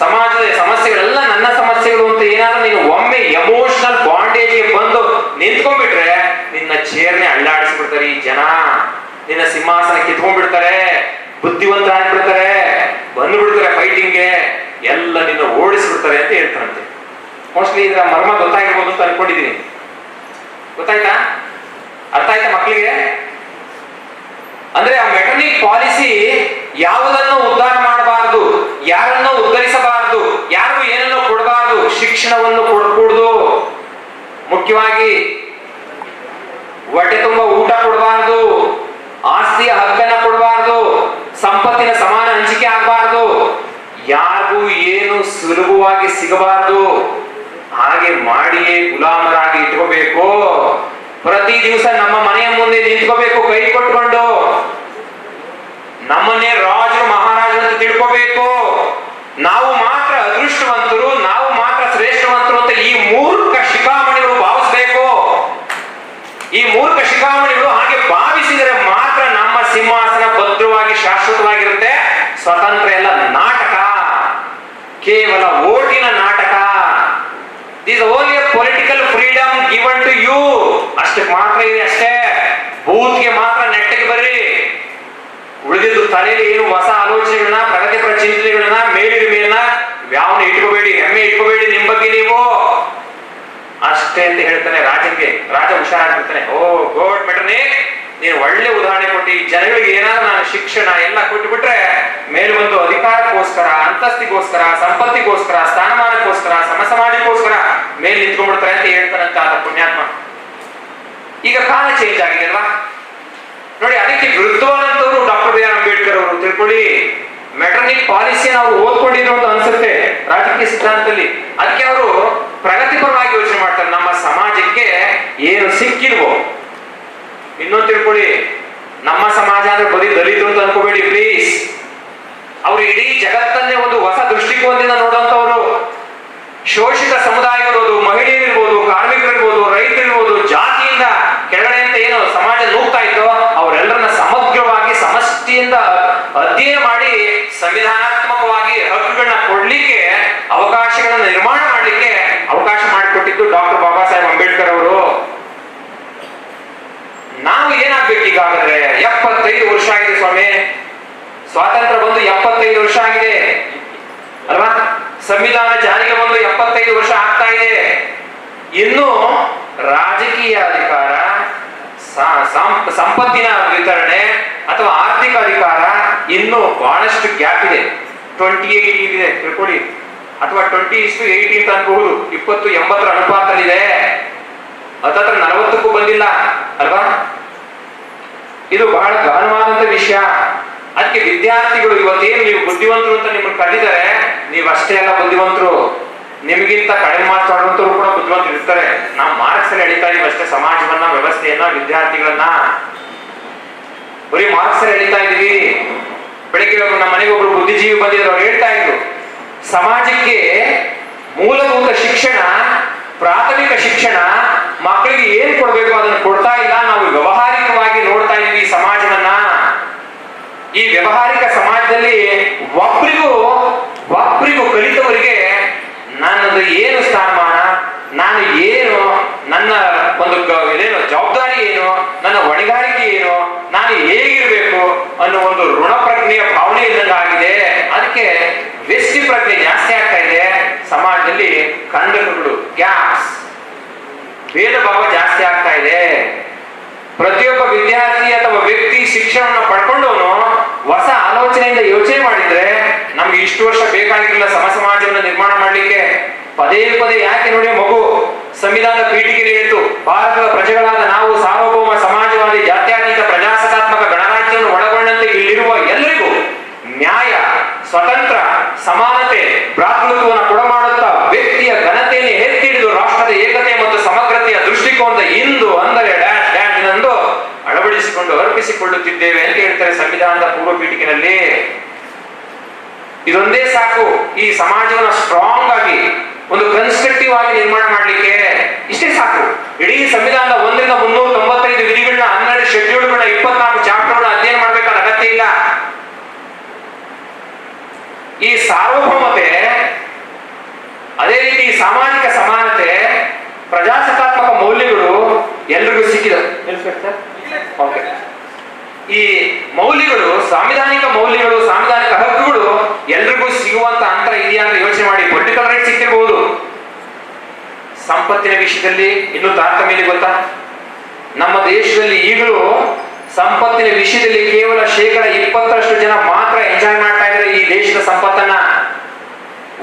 ಸಮಾಜದ ಸಮಸ್ಯೆಗಳೆಲ್ಲ ನನ್ನ ಸಮಸ್ಯೆಗಳು ಅಂತ ಏನಾದ್ರೂ ನೀನು ಒಮ್ಮೆ ಎಮೋಷನಲ್ ಬಾಂಡೇಜ್ಗೆ ಬಂದು ನಿಂತ್ಕೊಂಡ್ಬಿಟ್ರೆ ನಿನ್ನ ಚೇರ್ನೆ ಅಳ್ಳಾಡಿಸ್ಬಿಡ್ತಾರೆ ಈ ಜನ, ನಿನ್ನ ಸಿಂಹಾಸನ ಕಿತ್ಕೊಂಡ್ಬಿಡ್ತಾರೆ, ಬುದ್ಧಿವಂತರಾಗ್ಬಿಡ್ತಾರೆ, ಬಂದ್ಬಿಡ್ತಾರೆ ಫೈಟಿಂಗ್ಗೆ, ಎಲ್ಲ ನಿನ್ನ ಓಡಿಸ್ಬಿಡ್ತಾರೆ ಅಂತ ಹೇಳ್ತಾರಂತೆ. ಮೋಸ್ಟ್ಲಿ ಇದರ ಮರ್ಮ ಗೊತ್ತಾಗಿರ್ಬೋದು ಅಂತ ಅನ್ಕೊಂಡಿದ್ದೀನಿ. ಗೊತ್ತಾಯ್ತಾ? ಅರ್ಥ ಆಯ್ತಾ ಮಕ್ಕಳಿಗೆ? ಅಂದ್ರೆ ಆ ಮೆಟರ್ನಿಕ್ ಪಾಲಿಸಿ ಯಾವುದನ್ನು ಉದ್ಧಾರ ಮಾಡಬಾರದು, ಯಾರನ್ನು ಉದ್ಧರಿಸಬಾರದು, ಯಾರಿಗೂ ಏನನ್ನು ಕೊಡಬಾರದು, ಶಿಕ್ಷಣವನ್ನು ಕೊಡಕೂಡದು, ಮುಖ್ಯವಾಗಿ ಹೊಟ್ಟೆ ತುಂಬ ಊಟ ಕೊಡಬಾರದು, ಆಸ್ತಿಯ ಹಕ್ಕನ್ನ ಕೊಡಬಾರದು, ಸಂಪತ್ತಿನ ಸಮಾನ ಹಂಚಿಕೆ ಆಗಬಾರದು, ಯಾರಿಗೂ ಏನು ಸುಲಭವಾಗಿ ಸಿಗಬಾರದು, ಹಾಗೆ ಮಾಡಿಯೇ ಗುಲಾಮರಾಗಿ ಇಟ್ಕೋಬೇಕು. ಪ್ರತಿ ದಿವಸ ನಮ್ಮ ಮನೆಯ ಮುಂದೆ ನಿಂತ್ಕೋಬೇಕು ಕೈ ಕೊಟ್ಕೊಂಡು, ನಮ್ಮನ್ನೇ ರಾಜರು ಮಹಾರಾಜರು ಅಂತ ತಿಳ್ಕೋಬೇಕು. ನಾವು ಮಾತ್ರ ಅದೃಷ್ಟವಂತರು, ನಾವು ಮಾತ್ರ ಶ್ರೇಷ್ಠವಂತರು ಅಂತ ಈ ಮೂರ್ಖ ಶಿಖಾಮಣಿಗಳು ಭಾವಿಸ್ಬೇಕು. ಈ ಮೂರ್ಖ ಶಿಖಾಮಣಿಗಳು ಹಾಗೆ ಭಾವಿಸಿದರೆ ಮಾತ್ರ ನಮ್ಮ ಸಿಂಹಾಸನ ಭದ್ರವಾಗಿ ಶಾಶ್ವತವಾಗಿರುತ್ತೆ. ಸ್ವತಂತ್ರ ಎಲ್ಲ ನಾಟಕ, ಕೇವಲ ಓಟಿನ ನಾಟಕ. This is only a political freedom given to you. ಅಷ್ಟಕ್ಕೆ ಮಾತ್ರ ಇದೆ ಅಷ್ಟೇ. ಬೂತ್ಗೆ ಮಾತ್ರ ನೆಟ್ಟಗೆ ಬರ್ರಿ. ಉಳಿದಿದ್ದು ತಲೆಯಲ್ಲಿ ಏನು ಹೊಸ ಆಲೋಚನೆಗಳನ್ನ, ಪ್ರಗತಿಪರ ಚಿಂತನೆಗಳನ್ನ, ಮೇಲಿನ ಯಾವನ್ನ ಇಟ್ಕೋಬೇಡಿ, ಹೆಮ್ಮೆ ಇಟ್ಕೋಬೇಡಿ ನಿಮ್ ಬಗ್ಗೆ ನೀವು ಅಷ್ಟೇ ಅಂತ ಹೇಳ್ತಾನೆ ರಾಜನ್ಗೆ. ರಾಜ ಹುಷಾರಾಗ್ಬಿಡ್ತಾನೆ, ಓ ಗೋಡ್ ಮೆಟರ್ನಿಕ್, ನೀನು ಒಳ್ಳೆ ಉದಾಹರಣೆ ಕೊಟ್ಟು ಈ ಜನಗಳಿಗೆ ಏನಾದ್ರು ನಾನು ಶಿಕ್ಷಣ ಎಲ್ಲ ಕೊಟ್ಟುಬಿಟ್ರೆ ಮೇಲೆ ಒಂದು ಅಧಿಕಾರಕ್ಕೋಸ್ಕರ, ಅಂತಸ್ತಿಗೋಸ್ಕರ, ಸಂಪತ್ತಿಗೋಸ್ಕರ, ಸ್ಥಾನಮಾನಕ್ಕೋಸ್ಕರ, ಸಮಾಜಕ್ಕೋಸ್ಕರ ಮೇಲೆ ನಿಂತ್ಕೊಂಡ್ಬಿಡ್ತಾರೆ ಅಂತ ಹೇಳ್ತಾನಂತ ಆತ ಪುಣ್ಯಾತ್ಮ. ಈಗ ಕಾಲ ಚೇಂಜ್ ಆಗಿದೆ ಅಲ್ವಾ ನೋಡಿ. ಅದಕ್ಕೆ ವಿರುದ್ಧವಾದಂತವ್ರು ಡಾಕ್ಟರ್ ಬಿ ಆರ್ ಅಂಬೇಡ್ಕರ್ ಅವರು ತಿಳ್ಕೊಳ್ಳಿ. ಮೆಟರ್ನಿಕ್ ಪಾಲಿಸಿಯನ್ನು ಅವರು ಓದ್ಕೊಂಡಿದ್ರು ಅಂತ ಅನ್ಸುತ್ತೆ ರಾಜಕೀಯ ಸಿದ್ಧಾಂತದಲ್ಲಿ. ಅದಕ್ಕೆ ಅವರು ಪ್ರಗತಿಪರವಾಗಿ ಯೋಚನೆ ಮಾಡ್ತಾರೆ. ನಮ್ಮ ಸಮಾಜಕ್ಕೆ ಏನು ಸಿಕ್ಕಿಲ್ವೋ, ಇನ್ನೊಂದು ತಿಳ್ಕೊಳ್ಳಿ, ನಮ್ಮ ಸಮಾಜ ಅಂದ್ರೆ ಬರೀ ದಲಿತರು ಅಂತ ಅನ್ಕೋಬೇಡಿ ಪ್ಲೀಸ್. ಅವರು ಇಡೀ ಜಗತ್ತನ್ನೇ ಒಂದು ಹೊಸ ದೃಷ್ಟಿಕೋನದಿಂದ ನೋಡುವಂತವ್ರು. ಶೋಷಿತ ಸಮುದಾಯಗಳಿರ್ಬೋದು, ಮಹಿಳೆಯರಿರ್ಬೋದು, ಕಾರ್ಮಿಕರಿರ್ಬೋದು, ರೈತರಿರ್ಬೋದು, ಜಾತಿಯಿಂದ ಕೆಳಗಡೆ ಅಂತ ಏನು ಸಮಾಜ ನೂಗ್ತಾ ಇತ್ತೋ ಅವರೆಲ್ಲರನ್ನ ಸಮಗ್ರವಾಗಿ ಸಮಷ್ಟಿಯಿಂದ ಅಧ್ಯಯನ ಮಾಡಿ ಸಂವಿಧಾನಾತ್ಮಕವಾಗಿ ಹಕ್ಕುಗಳನ್ನ ಕೊಡ್ಲಿಕ್ಕೆ, ಅವಕಾಶಗಳನ್ನ ನಿರ್ಮಾಣ ಮಾಡ್ಲಿಕ್ಕೆ ಅವಕಾಶ ಮಾಡಿಕೊಟ್ಟಿದ್ದು ಡಾಕ್ಟರ್ ಬಾಬಾ ಸಾಹೇಬ್ ಅಂಬೇಡ್ಕರ್ ಅವರು. ನಾವು ಏನಾಗ್ಬೇಕು ಈಗಾಗಲೇ? 75 ವರ್ಷ ಆಗಿದೆ ಸ್ವಾಮಿ, ಸ್ವಾತಂತ್ರ್ಯ ಬಂದು 75 ವರ್ಷ ಆಗಿದೆ. ಸಂವಿಧಾನ ಜಾರಿಗೆ ಬಂದು 75 ವರ್ಷ ಆಗ್ತಾ ಇದೆ. ಇನ್ನು ರಾಜಕೀಯ ಅಧಿಕಾರ, ಸಂಪತ್ತಿನ ವಿತರಣೆ ಅಥವಾ ಆರ್ಥಿಕ ಅಧಿಕಾರ ಇನ್ನು ಬಹಳಷ್ಟು ಗ್ಯಾಪ್ ಇದೆ. 20-80 ಇದೆ ತಿಳ್ಕೊಳ್ಳಿ, ಅಥವಾ 20:80 ಅಂತ ಅನ್ಬಹುದು. 20-80 ಅನುಪಾತದಲ್ಲಿದೆ. ಹತ್ತತ್ರ 40ಕ್ಕೂ ಬಂದಿಲ್ಲ ಅಲ್ವಾ? ಇದು ಬಹಳ ಗಹನವಾದಂತ ವಿಷಯ. ಅದಕ್ಕೆ ವಿದ್ಯಾರ್ಥಿಗಳು ಇವತ್ತೇನು ನೀವು ಬುದ್ಧಿವಂತರು ಅಂತ ನಿಮ್ಮನ್ನು ಕರೆದಿದ್ದಾರೆ, ನೀವು ಅಷ್ಟೇ ಅಲ್ಲ ಬುದ್ಧಿವಂತರು, ನಿಮಗಿಂತ ಕಡಿಮೆ ಮಾತಾಡುವಂತರು ಕೂಡ ಬುದ್ಧಿವಂತರು ಇರ್ತಾರೆ. ನಾವು ಮಾರ್ಕ್ಸ್ ಅಲ್ಲಿ ಎಳಿತಾ ಇದೀವಿ ಅಷ್ಟೇ, ಸಮಾಜವನ್ನ, ವ್ಯವಸ್ಥೆಯನ್ನ, ವಿದ್ಯಾರ್ಥಿಗಳನ್ನ ಬರೀ ಮಾರ್ಕ್ಸ್ ಅಲ್ಲಿ ಎಳಿತಾ ಇದೀವಿ. ಬೆಳಿಗ್ಗೆ ನಮ್ಮ ಮನೆಗೆ ಒಬ್ರು ಬುದ್ಧಿಜೀವಿ ಬಂದಿದ್ರು, ಅವ್ರು ಹೇಳ್ತಾ ಇದ್ರು, ಸಮಾಜಕ್ಕೆ ಮೂಲಭೂತ ಶಿಕ್ಷಣ, ಪ್ರಾಥಮಿಕ ಶಿಕ್ಷಣ ಮಕ್ಕಳಿಗೆ ಏನ್ ಕೊಡ್ಬೇಕು ಅದನ್ನು ಕೊಡ್ತಾ ಇಲ್ಲ. ನಾವು ವ್ಯವಹಾರಿಕವಾಗಿ ನೋಡ್ತಾ ಇದೀವಿ ಈ ಸಮಾಜವನ್ನ. ಈ ವ್ಯವಹಾರಿಕ ಸಮಾಜದಲ್ಲಿ ಒಬ್ರಿಗೂ ಕಲಿತವರಿಗೆ ನನ್ನದು ಏನು ಸ್ಥಾನಮಾನ, ನಾನು ಏನು, ನನ್ನ ಒಂದು ಇದೇನು ಜವಾಬ್ದಾರಿ ಏನು, ನನ್ನ ಹೊಣೆಗಾರಿಕೆ ಏನು, ನಾನು ಹೇಗಿರ್ಬೇಕು ಅನ್ನೋ ಒಂದು ಋಣ ಪ್ರಜ್ಞೆಯ ಭಾವನೆ ಇದ್ದಂಗಾಗಿದೆ. ಅದಕ್ಕೆ ವ್ಯಕ್ತಿ ಪ್ರಜ್ಞೆ ಜಾಸ್ತಿ ಆಗ್ತಾ ಇದೆ ಸಮಾಜದಲ್ಲಿ. ಖಂಡಕಗಳು, ಗ್ಯಾಪ್ಸ್, ಭೇದ ಭಾವ ಜಾಸ್ತಿ ಆಗ್ತಾ ಇದೆ. ಪ್ರತಿಯೊಬ್ಬ ವಿದ್ಯಾರ್ಥಿ ಅಥವಾ ವ್ಯಕ್ತಿ ಶಿಕ್ಷಣವನ್ನು ಪಡ್ಕೊಂಡವನು ಹೊಸ ಆಲೋಚನೆಯಿಂದ ಯೋಚನೆ ಮಾಡಿದ್ರೆ ನಮ್ಗೆ ಇಷ್ಟು ವರ್ಷ ಬೇಕಾಗಿರಲಿಲ್ಲ ಸಮಾಜವನ್ನು ನಿರ್ಮಾಣ ಮಾಡ್ಲಿಕ್ಕೆ. ಪದೇ ಪದೇ ಯಾಕೆ ನೋಡಿ, ಮಗು ಸಂವಿಧಾನದ ಪೀಠಿಕೆಯಲ್ಲಿ ಹೇಳ್ತು, ಭಾರತದ ಪ್ರಜೆಗಳಾದ ನಾವು ಸಾರ್ವಭೌಮ ಸಮಾಜವಾದಿ ಜಾತ್ಯತೀತ ಪ್ರಜಾಸತ್ತಾತ್ಮಕ ಗಣರಾಜ್ಯವನ್ನು ಒಳಗೊಂಡಂತೆ ಇಲ್ಲಿರುವ ಎಲ್ಲರಿಗೂ ನ್ಯಾಯ, ಸ್ವತಂತ್ರ, ಸಮಾನತೆ, ಭ್ರಾತೃತ್ವವನ್ನು ಕೊಡಮಾಡುತ್ತಾ ವ್ಯಕ್ತಿಯ ಘನತೆಯನ್ನು ಎತ್ತಿಡಿದು ರಾಷ್ಟ್ರದ ಏಕತೆ ಮತ್ತು ಸಮಗ್ರತೆಯ ದೃಷ್ಟಿಕೋನದ ಇಂದು ಅಂದರೆ ಡ್ಯಾಶ್ ಡ್ಯಾಶ್ ಎಂದು ಅಳವಡಿಸಿಕೊಂಡು ಅರ್ಪಿಸಿಕೊಳ್ಳುತ್ತಿದ್ದೇವೆ ಅಂತ ಹೇಳ್ತಾರೆ ಸಂವಿಧಾನದ ಪೂರ್ವ ಪೀಠಿಕೆಯಲ್ಲಿ. ಇದೊಂದೇ ಸಾಕು ಈ ಸಮಾಜವನ್ನ ಸ್ಟ್ರಾಂಗ್ ಆಗಿ, ಒಂದು ಕನ್ಸ್ಟ್ರಕ್ಟಿವ್ ಆಗಿ ನಿರ್ಮಾಣ ಮಾಡ್ಲಿಕ್ಕೆ. ಇಷ್ಟೇ ಸಾಕು. ಇಡೀ ಸಂವಿಧಾನದ 1ರಿಂದ 395 ವಿಧಿಗಳನ್ನ, 12 ಶೆಡ್ಯೂಲ್ಗಳನ್ನ, 24 ಚಾಪ್ಟರ್ಗಳನ್ನ ಅಧ್ಯಯನ ಮಾಡಬೇಕಾದ ಅಗತ್ಯ ಇಲ್ಲ. ಈ ಸಾರ್ವಭೌಮತೆ, ಅದೇ ರೀತಿ ಸಾಮಾಜಿಕ ಸಮಾನತೆ, ಪ್ರಜಾಸತ್ತಾತ್ಮಕ ಮೌಲ್ಯಗಳು ಎಲ್ರಿಗೂ ಸಿಕ್ಕಿದೆ. ಈ ಮೌಲ್ಯಗಳು, ಸಾಂವಿಧಾನಿಕ ಮೌಲ್ಯಗಳು, ಸಾಂವಿಧಾನಿಕ ಹಕ್ಕುಗಳು ಎಲ್ರಿಗೂ ಸಿಗುವಂತ ಅಂತರ ಇದೆಯಾ ಅಂತ ಯೋಚನೆ ಮಾಡಿ. ಪೊಲಿಟಿಕಲ್ ರೈಟ್ ಸಿಕ್ಕಿರಬಹುದು. ಸಂಪತ್ತಿನ ವಿಷಯದಲ್ಲಿ ಇನ್ನೂ ತಾರತಮ್ಯ ಗೊತ್ತಾ? ನಮ್ಮ ದೇಶದಲ್ಲಿ ಈಗಲೂ ಸಂಪತ್ತಿನ ವಿಷಯದಲ್ಲಿ ಕೇವಲ 20% ಜನ ಮಾತ್ರ ಎಂಜಾಯ್ ಮಾಡ್ತಾ ಇದ್ದಾರೆ ಈ ದೇಶದ ಸಂಪತ್ತನ್ನ.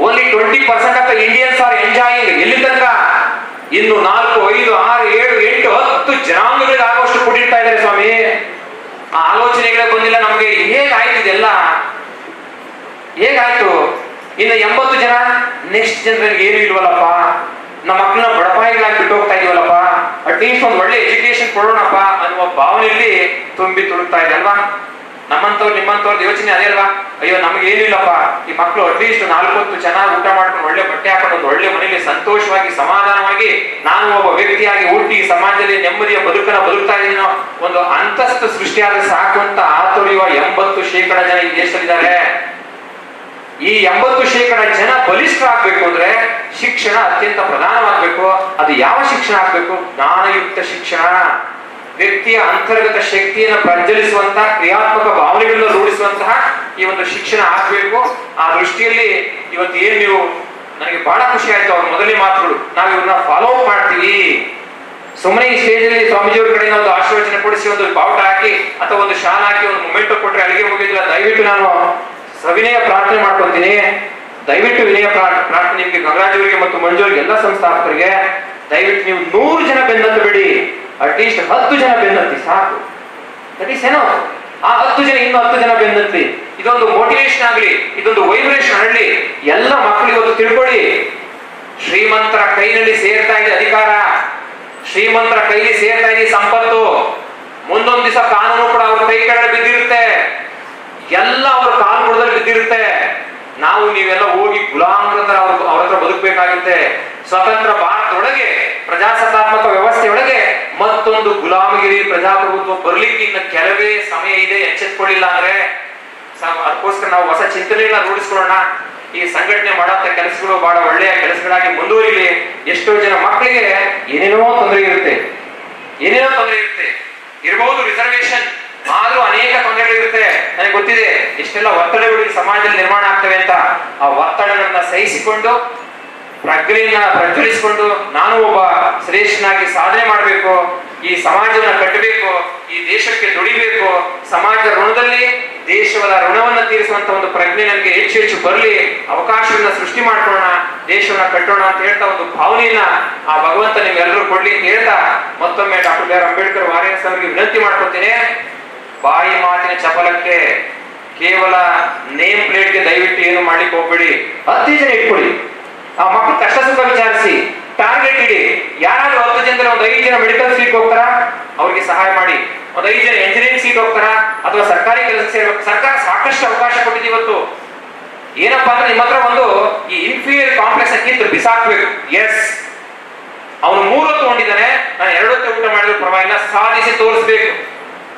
Only 20% of the Indians are enjoying. ಎಲ್ಲಿ ತನಕ? ಇನ್ನು 4, 5, 6, 7, 8, 10 ಜನಾಂಗಗಳಿಗೆ ಆಗುವಷ್ಟು ಕೊಟ್ಟಿರ್ತಾ ಇದ್ದಾರೆ ಸ್ವಾಮಿ. ಆ ಆಲೋಚನೆಗಳೇ ಬಂದಿಲ್ಲ ನಮಗೆ. ಹೇಗಾಯ್ತು ಇದೆಲ್ಲ? ಹೇಗಾಯ್ತು? ಇನ್ನು 80 ಜನ ನೆಕ್ಸ್ಟ್ ಜನರಿಗೆ ಏನು ಇಲ್ವಲ್ಲಪ್ಪ, ನಮ್ಮ ಮಕ್ಕಳನ್ನ ಬಡಪಾಯಿಗಳಾಗಿ ಬಿಟ್ಟು ಹೋಗ್ತಾ ಇದೀವಲ್ಲಪ್ಪ, ಅಟ್ಲೀಸ್ಟ್ ಒಂದು ಒಳ್ಳೆ ಎಜುಕೇಶನ್ ಕೊಡೋಣಪ್ಪ ಅನ್ನುವ ಭಾವನೆಯಲ್ಲಿ ತುಂಬಿ ತುಳುಕ್ತಾ ಇದೆ ಅಲ್ವಾ? ನಮ್ಮಂತವ್ರು ನಿಮ್ಮಂತವ್ರದ್ದು ಯೋಚನೆ ಅದೇ ಅಲ್ವಾ? ಅಯ್ಯೋ ನಮ್ಗೆ ಏನಿಲ್ಲಪ್ಪ, ಈ ಮಕ್ಕಳು ಅಟ್ಲೀಸ್ಟ್ 4 ಹೊತ್ತು ಚೆನ್ನಾಗಿ ಊಟ ಮಾಡ್ಕೊಂಡು, ಒಳ್ಳೆ ಬಟ್ಟೆ ಹಾಕೊಂಡು, ಒಂದು ಒಳ್ಳೆ ಮನೆಯಲ್ಲಿ ಸಂತೋಷವಾಗಿ ಸಮಾಧಾನವಾಗಿ ನಾನು ಒಬ್ಬ ವ್ಯಕ್ತಿಯಾಗಿ ಹುಟ್ಟಿ ಸಮಾಜದಲ್ಲಿ ನೆಮ್ಮದಿಯ ಬದುಕನ್ನ ಬದುಕ್ತಾ ಇದ್ದೀನೋ ಒಂದು ಅಂತಸ್ತು ಸೃಷ್ಟಿಯಾದ ಸಾಕು ಅಂತ ಆತೊರೆಯುವ 80% ಜನ ಈ ದೇಶದಲ್ಲಿದ್ದಾರೆ. ಈ 80% ಜನ ಬಲಿಷ್ಠರಾಗಬೇಕು ಅಂದ್ರೆ ಶಿಕ್ಷಣ ಅತ್ಯಂತ ಪ್ರಧಾನವಾಗಬೇಕು. ಅದು ಯಾವ ಶಿಕ್ಷಣ ಆಗ್ಬೇಕು? ಜ್ಞಾನಯುಕ್ತ ಶಿಕ್ಷಣ. ವ್ಯಕ್ತಿಯ ಅಂತರ್ಗತ ಶಕ್ತಿಯನ್ನು ಪ್ರಜ್ವಲಿಸುವಂತ, ಕ್ರಿಯಾತ್ಮಕ ಭಾವನೆಗಳನ್ನು ರೂಢಿಸುವಂತಹ ಈ ಒಂದು ಶಿಕ್ಷಣ ಆಗ್ಬೇಕು. ಆ ದೃಷ್ಟಿಯಲ್ಲಿ ಇವತ್ತು ಏನ್ ನೀವು, ನನಗೆ ಬಹಳ ಖುಷಿ ಆಯ್ತು ಅವ್ರ ಮೊದಲನೇ ಮಾತುಗಳು. ನಾವು ಇವ್ರನ್ನ ಫಾಲೋ ಅಪ್ ಮಾಡ್ತೀವಿ. ಸುಮ್ಮನೆ ಈ ಸ್ಟೇಜ್ ಅಲ್ಲಿ ಸ್ವಾಮೀಜಿಯವ್ರ ಕಡೆಯಿಂದ ಒಂದು ಆಶೀರ್ವಚನ ಕೊಡಿಸಿ, ಒಂದು ಬಾವುಟ ಹಾಕಿ ಅಥವಾ ಒಂದು ಶಾಲ್ ಹಾಕಿ ಒಂದು ಮೊಮೆಂಟೋ ಕೊಟ್ರೆ ಅಲ್ಲಿಗೆ ಮುಗಿದಿಲ್ಲ. ದಯವಿಟ್ಟು ನಾನು ಸವಿನಯ ಪ್ರಾರ್ಥನೆ ಮಾಡ್ಕೊತೀನಿ. ದಯವಿಟ್ಟು ವಿನಯ ಪ್ರಾರ್ಥನೆ ನಿಮ್ಗೆ, ಗಂಗರಾಜ್ ಅವರಿಗೆ ಮತ್ತು ಮಂಜುವರಿಗೆ, ಎಲ್ಲ ಸಂಸ್ಥಾಪಕರಿಗೆ, ದಯವಿಟ್ಟು ನೀವು 100 ಜನ ಬೆನ್ನತ್ತಬೇಡಿ, ಅಟ್ಲೀಸ್ಟ್ 10 ಜನ ಬೆನ್ನತ್ತಿ ಸಾಕು. ದಟ್ ಈಸ್ ಏನೋ, ಆ 10 ಜನ ಇನ್ನೂ 10 ಜನ ಬೆನ್ನತ್ತಿ. ಇದೊಂದು ಮೋಟಿವೇಶನ್ ಆಗಲಿ, ಇದೊಂದು ವೈಬ್ರೇಷನ್ ಆಗಲಿ. ಎಲ್ಲ ಮಕ್ಕಳು ಇವತ್ತು ತಿಳ್ಕೊಳ್ಳಿ, ಶ್ರೀಮಂತರ ಕೈನಲ್ಲಿ ಸೇರ್ತಾ ಇದೆ ಅಧಿಕಾರ, ಶ್ರೀಮಂತರ ಕೈಲಿ ಸೇರ್ತಾ ಇದೆ ಸಂಪತ್ತು. ಮುಂದೊಂದು ದಿವಸ ಕಾನೂನು ಕೂಡ ಅವ್ರ ಕೈ ಕೆಳಗೆ ಬಿದ್ದಿರುತ್ತೆ, ಎಲ್ಲ ಅವ್ರ ಕಾಲು ಬುಡದಲ್ಲಿ ಬಿದ್ದಿರುತ್ತೆ. ನಾವು ನೀವೆಲ್ಲ ಹೋಗಿ ಗುಲಾಮರ ತರ ಅವ್ರ ಹತ್ರ ಬದುಕಬೇಕಾಗುತ್ತೆ. ಸ್ವತಂತ್ರ ಭಾರತದೊಳಗೆ, ಪ್ರಜಾಸತ್ತಾತ್ಮಕ ವ್ಯವಸ್ಥೆಯೊಳಗೆ ಮತ್ತೊಂದು ಗುಲಾಮಗಿರಿ ಪ್ರಜಾಪ್ರಭುತ್ವ ಬರ್ಲಿಕ್ಕೆ ಇನ್ನು ಕೆಲವೇ ಸಮಯ ಇದೆ. ಎಚ್ಚೆತ್ಕೊಳ್ಳಿಲ್ಲ ಅಂದ್ರೆ ಅದಕ್ಕೋಸ್ಕರ ನಾವು ಹೊಸ ಚಿಂತನೆಗಳನ್ನ ರೂಢಿಸ್ಕೊಳ್ಳೋಣ. ಈ ಸಂಘಟನೆ ಮಾಡಂತ ಕೆಲಸಗಳು ಬಹಳ ಒಳ್ಳೆಯ ಕೆಲಸಗಳಾಗಿ ಮುಂದುವರಿಲಿ. ಎಷ್ಟೋ ಜನ ಮಕ್ಕಳಿಗೆ ಏನೇನೋ ತೊಂದರೆ ಇರುತ್ತೆ, ಇರಬಹುದು ರಿಸರ್ವೇಶನ್, ಆದ್ರೂ ಅನೇಕ ತೊಂದರೆಗಳಿರುತ್ತೆ. ನನಗೆ ಗೊತ್ತಿದೆ ಎಷ್ಟೆಲ್ಲ ಒತ್ತಡಗಳು ಈ ಸಮಾಜದಲ್ಲಿ ನಿರ್ಮಾಣ ಆಗ್ತವೆ ಅಂತ. ಆ ಒತ್ತಡಗಳನ್ನ ಸಹಿಸಿಕೊಂಡು ಪ್ರಜ್ಞೆಯನ್ನ ಪ್ರಜ್ವಲಿಸಿಕೊಂಡು ನಾನು ಒಬ್ಬ ಶ್ರೇಷ್ಠನಾಗಿ ಸಾಧನೆ ಮಾಡಬೇಕು, ಈ ಸಮಾಜವನ್ನ ಕಟ್ಟಬೇಕು, ಈ ದೇಶಕ್ಕೆ ದುಡಿಬೇಕು, ಸಮಾಜದ ಋಣದಲ್ಲಿ ದೇಶದ ಋಣವನ್ನ ತೀರಿಸುವಂತ ಒಂದು ಪ್ರಜ್ಞೆ ನನಗೆ ಹೆಚ್ಚು ಹೆಚ್ಚು ಬರಲಿ, ಅವಕಾಶವನ್ನ ಸೃಷ್ಟಿ ಮಾಡ್ಕೊಳ್ಳೋಣ, ದೇಶವನ್ನ ಕಟ್ಟೋಣ ಅಂತ ಹೇಳ್ತಾ ಒಂದು ಭಾವನೆಯನ್ನ ಆ ಭಗವಂತ ನಿಮ್ಗೆಲ್ಲರೂ ಕೊಡ್ಲಿ ಅಂತ ಹೇಳ್ತಾ ಮತ್ತೊಮ್ಮೆ doctor B R Ambedkar warriors ಅವರಿಗೆ ವಿನಂತಿ ಮಾಡ್ಕೊಳ್ತೇನೆ. ಬಾಯಿ ಮಾತಿನ ಚಪಲಕ್ಕೆ, ಕೇವಲ ನೇಮ್ ಪ್ಲೇಟ್ಗೆ ದಯವಿಟ್ಟು ಏನು ಮಾಡ್ಲಿಕ್ಕೆ ಹೋಗ್ಬೇಡಿ. 10 ಜನ ಇಟ್ಕೊಳ್ಳಿ, ಆ ಮಕ್ಕಳು ಕಷ್ಟ ಸುಖ ವಿಚಾರಿಸಿ, ಟಾರ್ಗೆಟ್ ಇಡಿ. ಯಾರಾದ್ರೂ 10 ಜನದಲ್ಲಿ ಒಂದು 5 ಜನ ಮೆಡಿಕಲ್ ಸೀಟ್ ಹೋಗ್ತಾರ, ಅವ್ರಿಗೆ ಸಹಾಯ ಮಾಡಿ. ಒಂದು 5 ಜನ ಎಂಜಿನಿಯರಿಂಗ್ ಸೀಟ್ ಹೋಗ್ತಾರ ಅಥವಾ ಸರ್ಕಾರಿ ಕೆಲಸ ಸೇರ್ಬೇಕು. ಸರ್ಕಾರ ಸಾಕಷ್ಟು ಅವಕಾಶ ಕೊಟ್ಟಿದೆ ಇವತ್ತು. ಏನಪ್ಪಾ ಅಂದ್ರೆ ನಿಮ್ಮ ಹತ್ರ ಒಂದು ಈ ಇನ್ಫೀರಿಯರ್ ಕಾಂಪ್ಲೆಕ್ಸ್ ಕಿತ್ತು ಬಿಸಾಕ್ಬೇಕು. ಎಸ್, ಅವನು 3 ಹೊತ್ತು ಹೊಂದಿದ್ದಾನೆ, ನಾನು 2 ಹೊತ್ತು ಊಟ ಮಾಡಿದ್ರು ಪರವಾಗಿಲ್ಲ, ಸಾಧಿಸಿ ತೋರಿಸ್ಬೇಕು.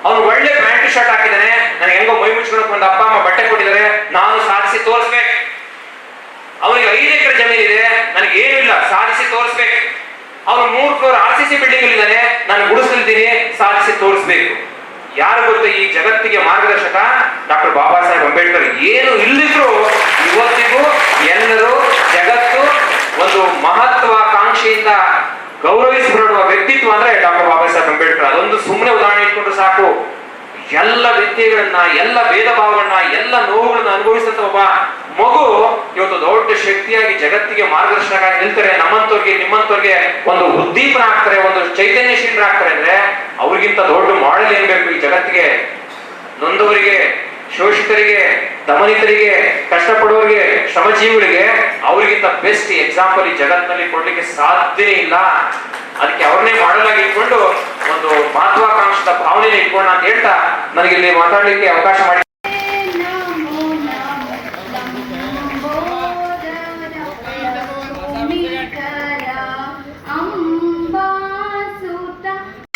ಅವನು ಒಳ್ಳೆ ಪ್ಯಾಂಟ್ ಶರ್ಟ್ ಹಾಕಿದ್ದಾನೆ, ನನಗೆ ಹೆಂಗೋ ಮೈ ಮುಚ್ಕೊಳಕ್ ಒಂದು ಅಪ್ಪ ಅಮ್ಮ ಬಟ್ಟೆ ಕೊಟ್ಟಿದ್ದಾರೆ, ನಾನು ಸಾಧಿಸಿ ತೋರಿಸ್ಬೇಕು. ಅವನಿಗೆ 5 ಎಕರೆ ಜಮೀನು ಇದೆ, ನನಗೆ ಏನೂ ಇಲ್ಲ, ಸಾಧಿಸಿ ತೋರಿಸ್ಬೇಕು. ಅವನು 3 ಫ್ಲೋರ್ RCC ಬಿಲ್ಡಿಂಗ್ ಇದ್ದಾನೆ, ನಾನು ಗುಡಿಸಲಿದ್ದೀನಿ, ಸಾಧಿಸಿ ತೋರಿಸ್ಬೇಕು. ಯಾರು ಗೊತ್ತು ಈ ಜಗತ್ತಿಗೆ ಮಾರ್ಗದರ್ಶಕ? ಡಾಕ್ಟರ್ ಬಾಬಾ ಸಾಹೇಬ್ ಅಂಬೇಡ್ಕರ್. ಏನು ಇಲ್ಲಿದ್ರು ಇವತ್ತಿಗೂ ಎಲ್ಲರೂ ಜಗತ್ತು ಒಂದು ಮಹತ್ವಾಕಾಂಕ್ಷೆಯಿಂದ ಗೌರವಿಸಲ್ಪಡುವ ವ್ಯಕ್ತಿತ್ವ ಅಂದ್ರೆ ಡಾಕ್ಟರ್ ಬಾಬಾ ಸಾಹೇಬ್ ಅಂಬೇಡ್ಕರ್. ಅದೊಂದು ಸುಮ್ಮನೆ ಉದಾಹರಣೆ ಇಟ್ಕೊಂಡ್ರೆ ಸಾಕು. ಎಲ್ಲ ವಿದ್ಯೆಗಳನ್ನ, ಎಲ್ಲ ಭೇದ ಭಾವಗಳನ್ನ, ಎಲ್ಲ ನೋವುಗಳನ್ನ ಅನುಭವಿಸಿದಂತ ಒಬ್ಬ ಮಗು ಇವತ್ತು ದೊಡ್ಡ ಶಕ್ತಿಯಾಗಿ ಜಗತ್ತಿಗೆ ಮಾರ್ಗದರ್ಶನಕ್ಕಾಗಿ ನಿಲ್ತಾರೆ. ನಮ್ಮಂತವ್ರಿಗೆ ನಿಮ್ಮಂತವ್ರಿಗೆ ಒಂದು ಉದ್ದೀಪನ ಆಗ್ತಾರೆ, ಒಂದು ಚೈತನ್ಯಶೀಲರಾಗ್ತಾರೆ. ಅಂದ್ರೆ ಅವ್ರಿಗಿಂತ ದೊಡ್ಡ ಮಾಡೆಲ್ ಏನ್ ಬೇಕು ಈ ಜಗತ್ತಿಗೆ? ನೊಂದವರಿಗೆ, ಶೋಷಿತರಿಗೆ, ದಮನಿತರಿಗೆ, ಕಷ್ಟಪಡುವವರಿಗೆ, ಶ್ರಮಜೀವಿಗಳಿಗೆ ಅವರಿಗಿಂತ ಬೆಸ್ಟ್ ಎಕ್ಸಾಂಪಲ್ ಈ ಜಗತ್ತಿನಲ್ಲಿ ಕೊಡ್ಲಿಕ್ಕೆ ಸಾಧ್ಯನೇ ಇಲ್ಲ. ಅದಕ್ಕೆ ಅವ್ರನ್ನೇ ಮಾಡಲಾಗಿ ಇಟ್ಕೊಂಡು ಒಂದು ಮಹತ್ವಾಕಾಂಕ್ಷದ ಭಾವನೆ ಇಟ್ಕೊಂಡ ಅಂತ ಹೇಳ್ತಾ ನನಗೆ ಇಲ್ಲಿ ಮಾತಾಡ್ಲಿಕ್ಕೆ ಅವಕಾಶ ಮಾಡಿ.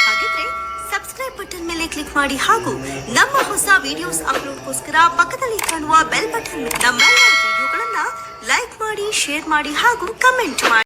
ಹಾಗಿದ್ರೆ ಸಬ್ಸ್ಕ್ರೈಬ್ ಬಟನ್ ಮೇಲೆ ಕ್ಲಿಕ್ ಮಾಡಿ ಹಾಗೂ ನಮ್ಮ ಹೊಸ ವಿಡಿಯೋಸ್ ಅಪ್ಲೋಡ್ಗೋಸ್ಕರ ಪಕ್ಕದಲ್ಲಿ ಕಾಣುವ ಬೆಲ್ ಬಟನ್ ನಮ್ಮೆಲ್ಲ ವಿಡಿಯೋಗಳನ್ನ ಲೈಕ್ ಮಾಡಿ, ಶೇರ್ ಮಾಡಿ ಹಾಗೂ ಕಮೆಂಟ್ ಮಾಡಿ.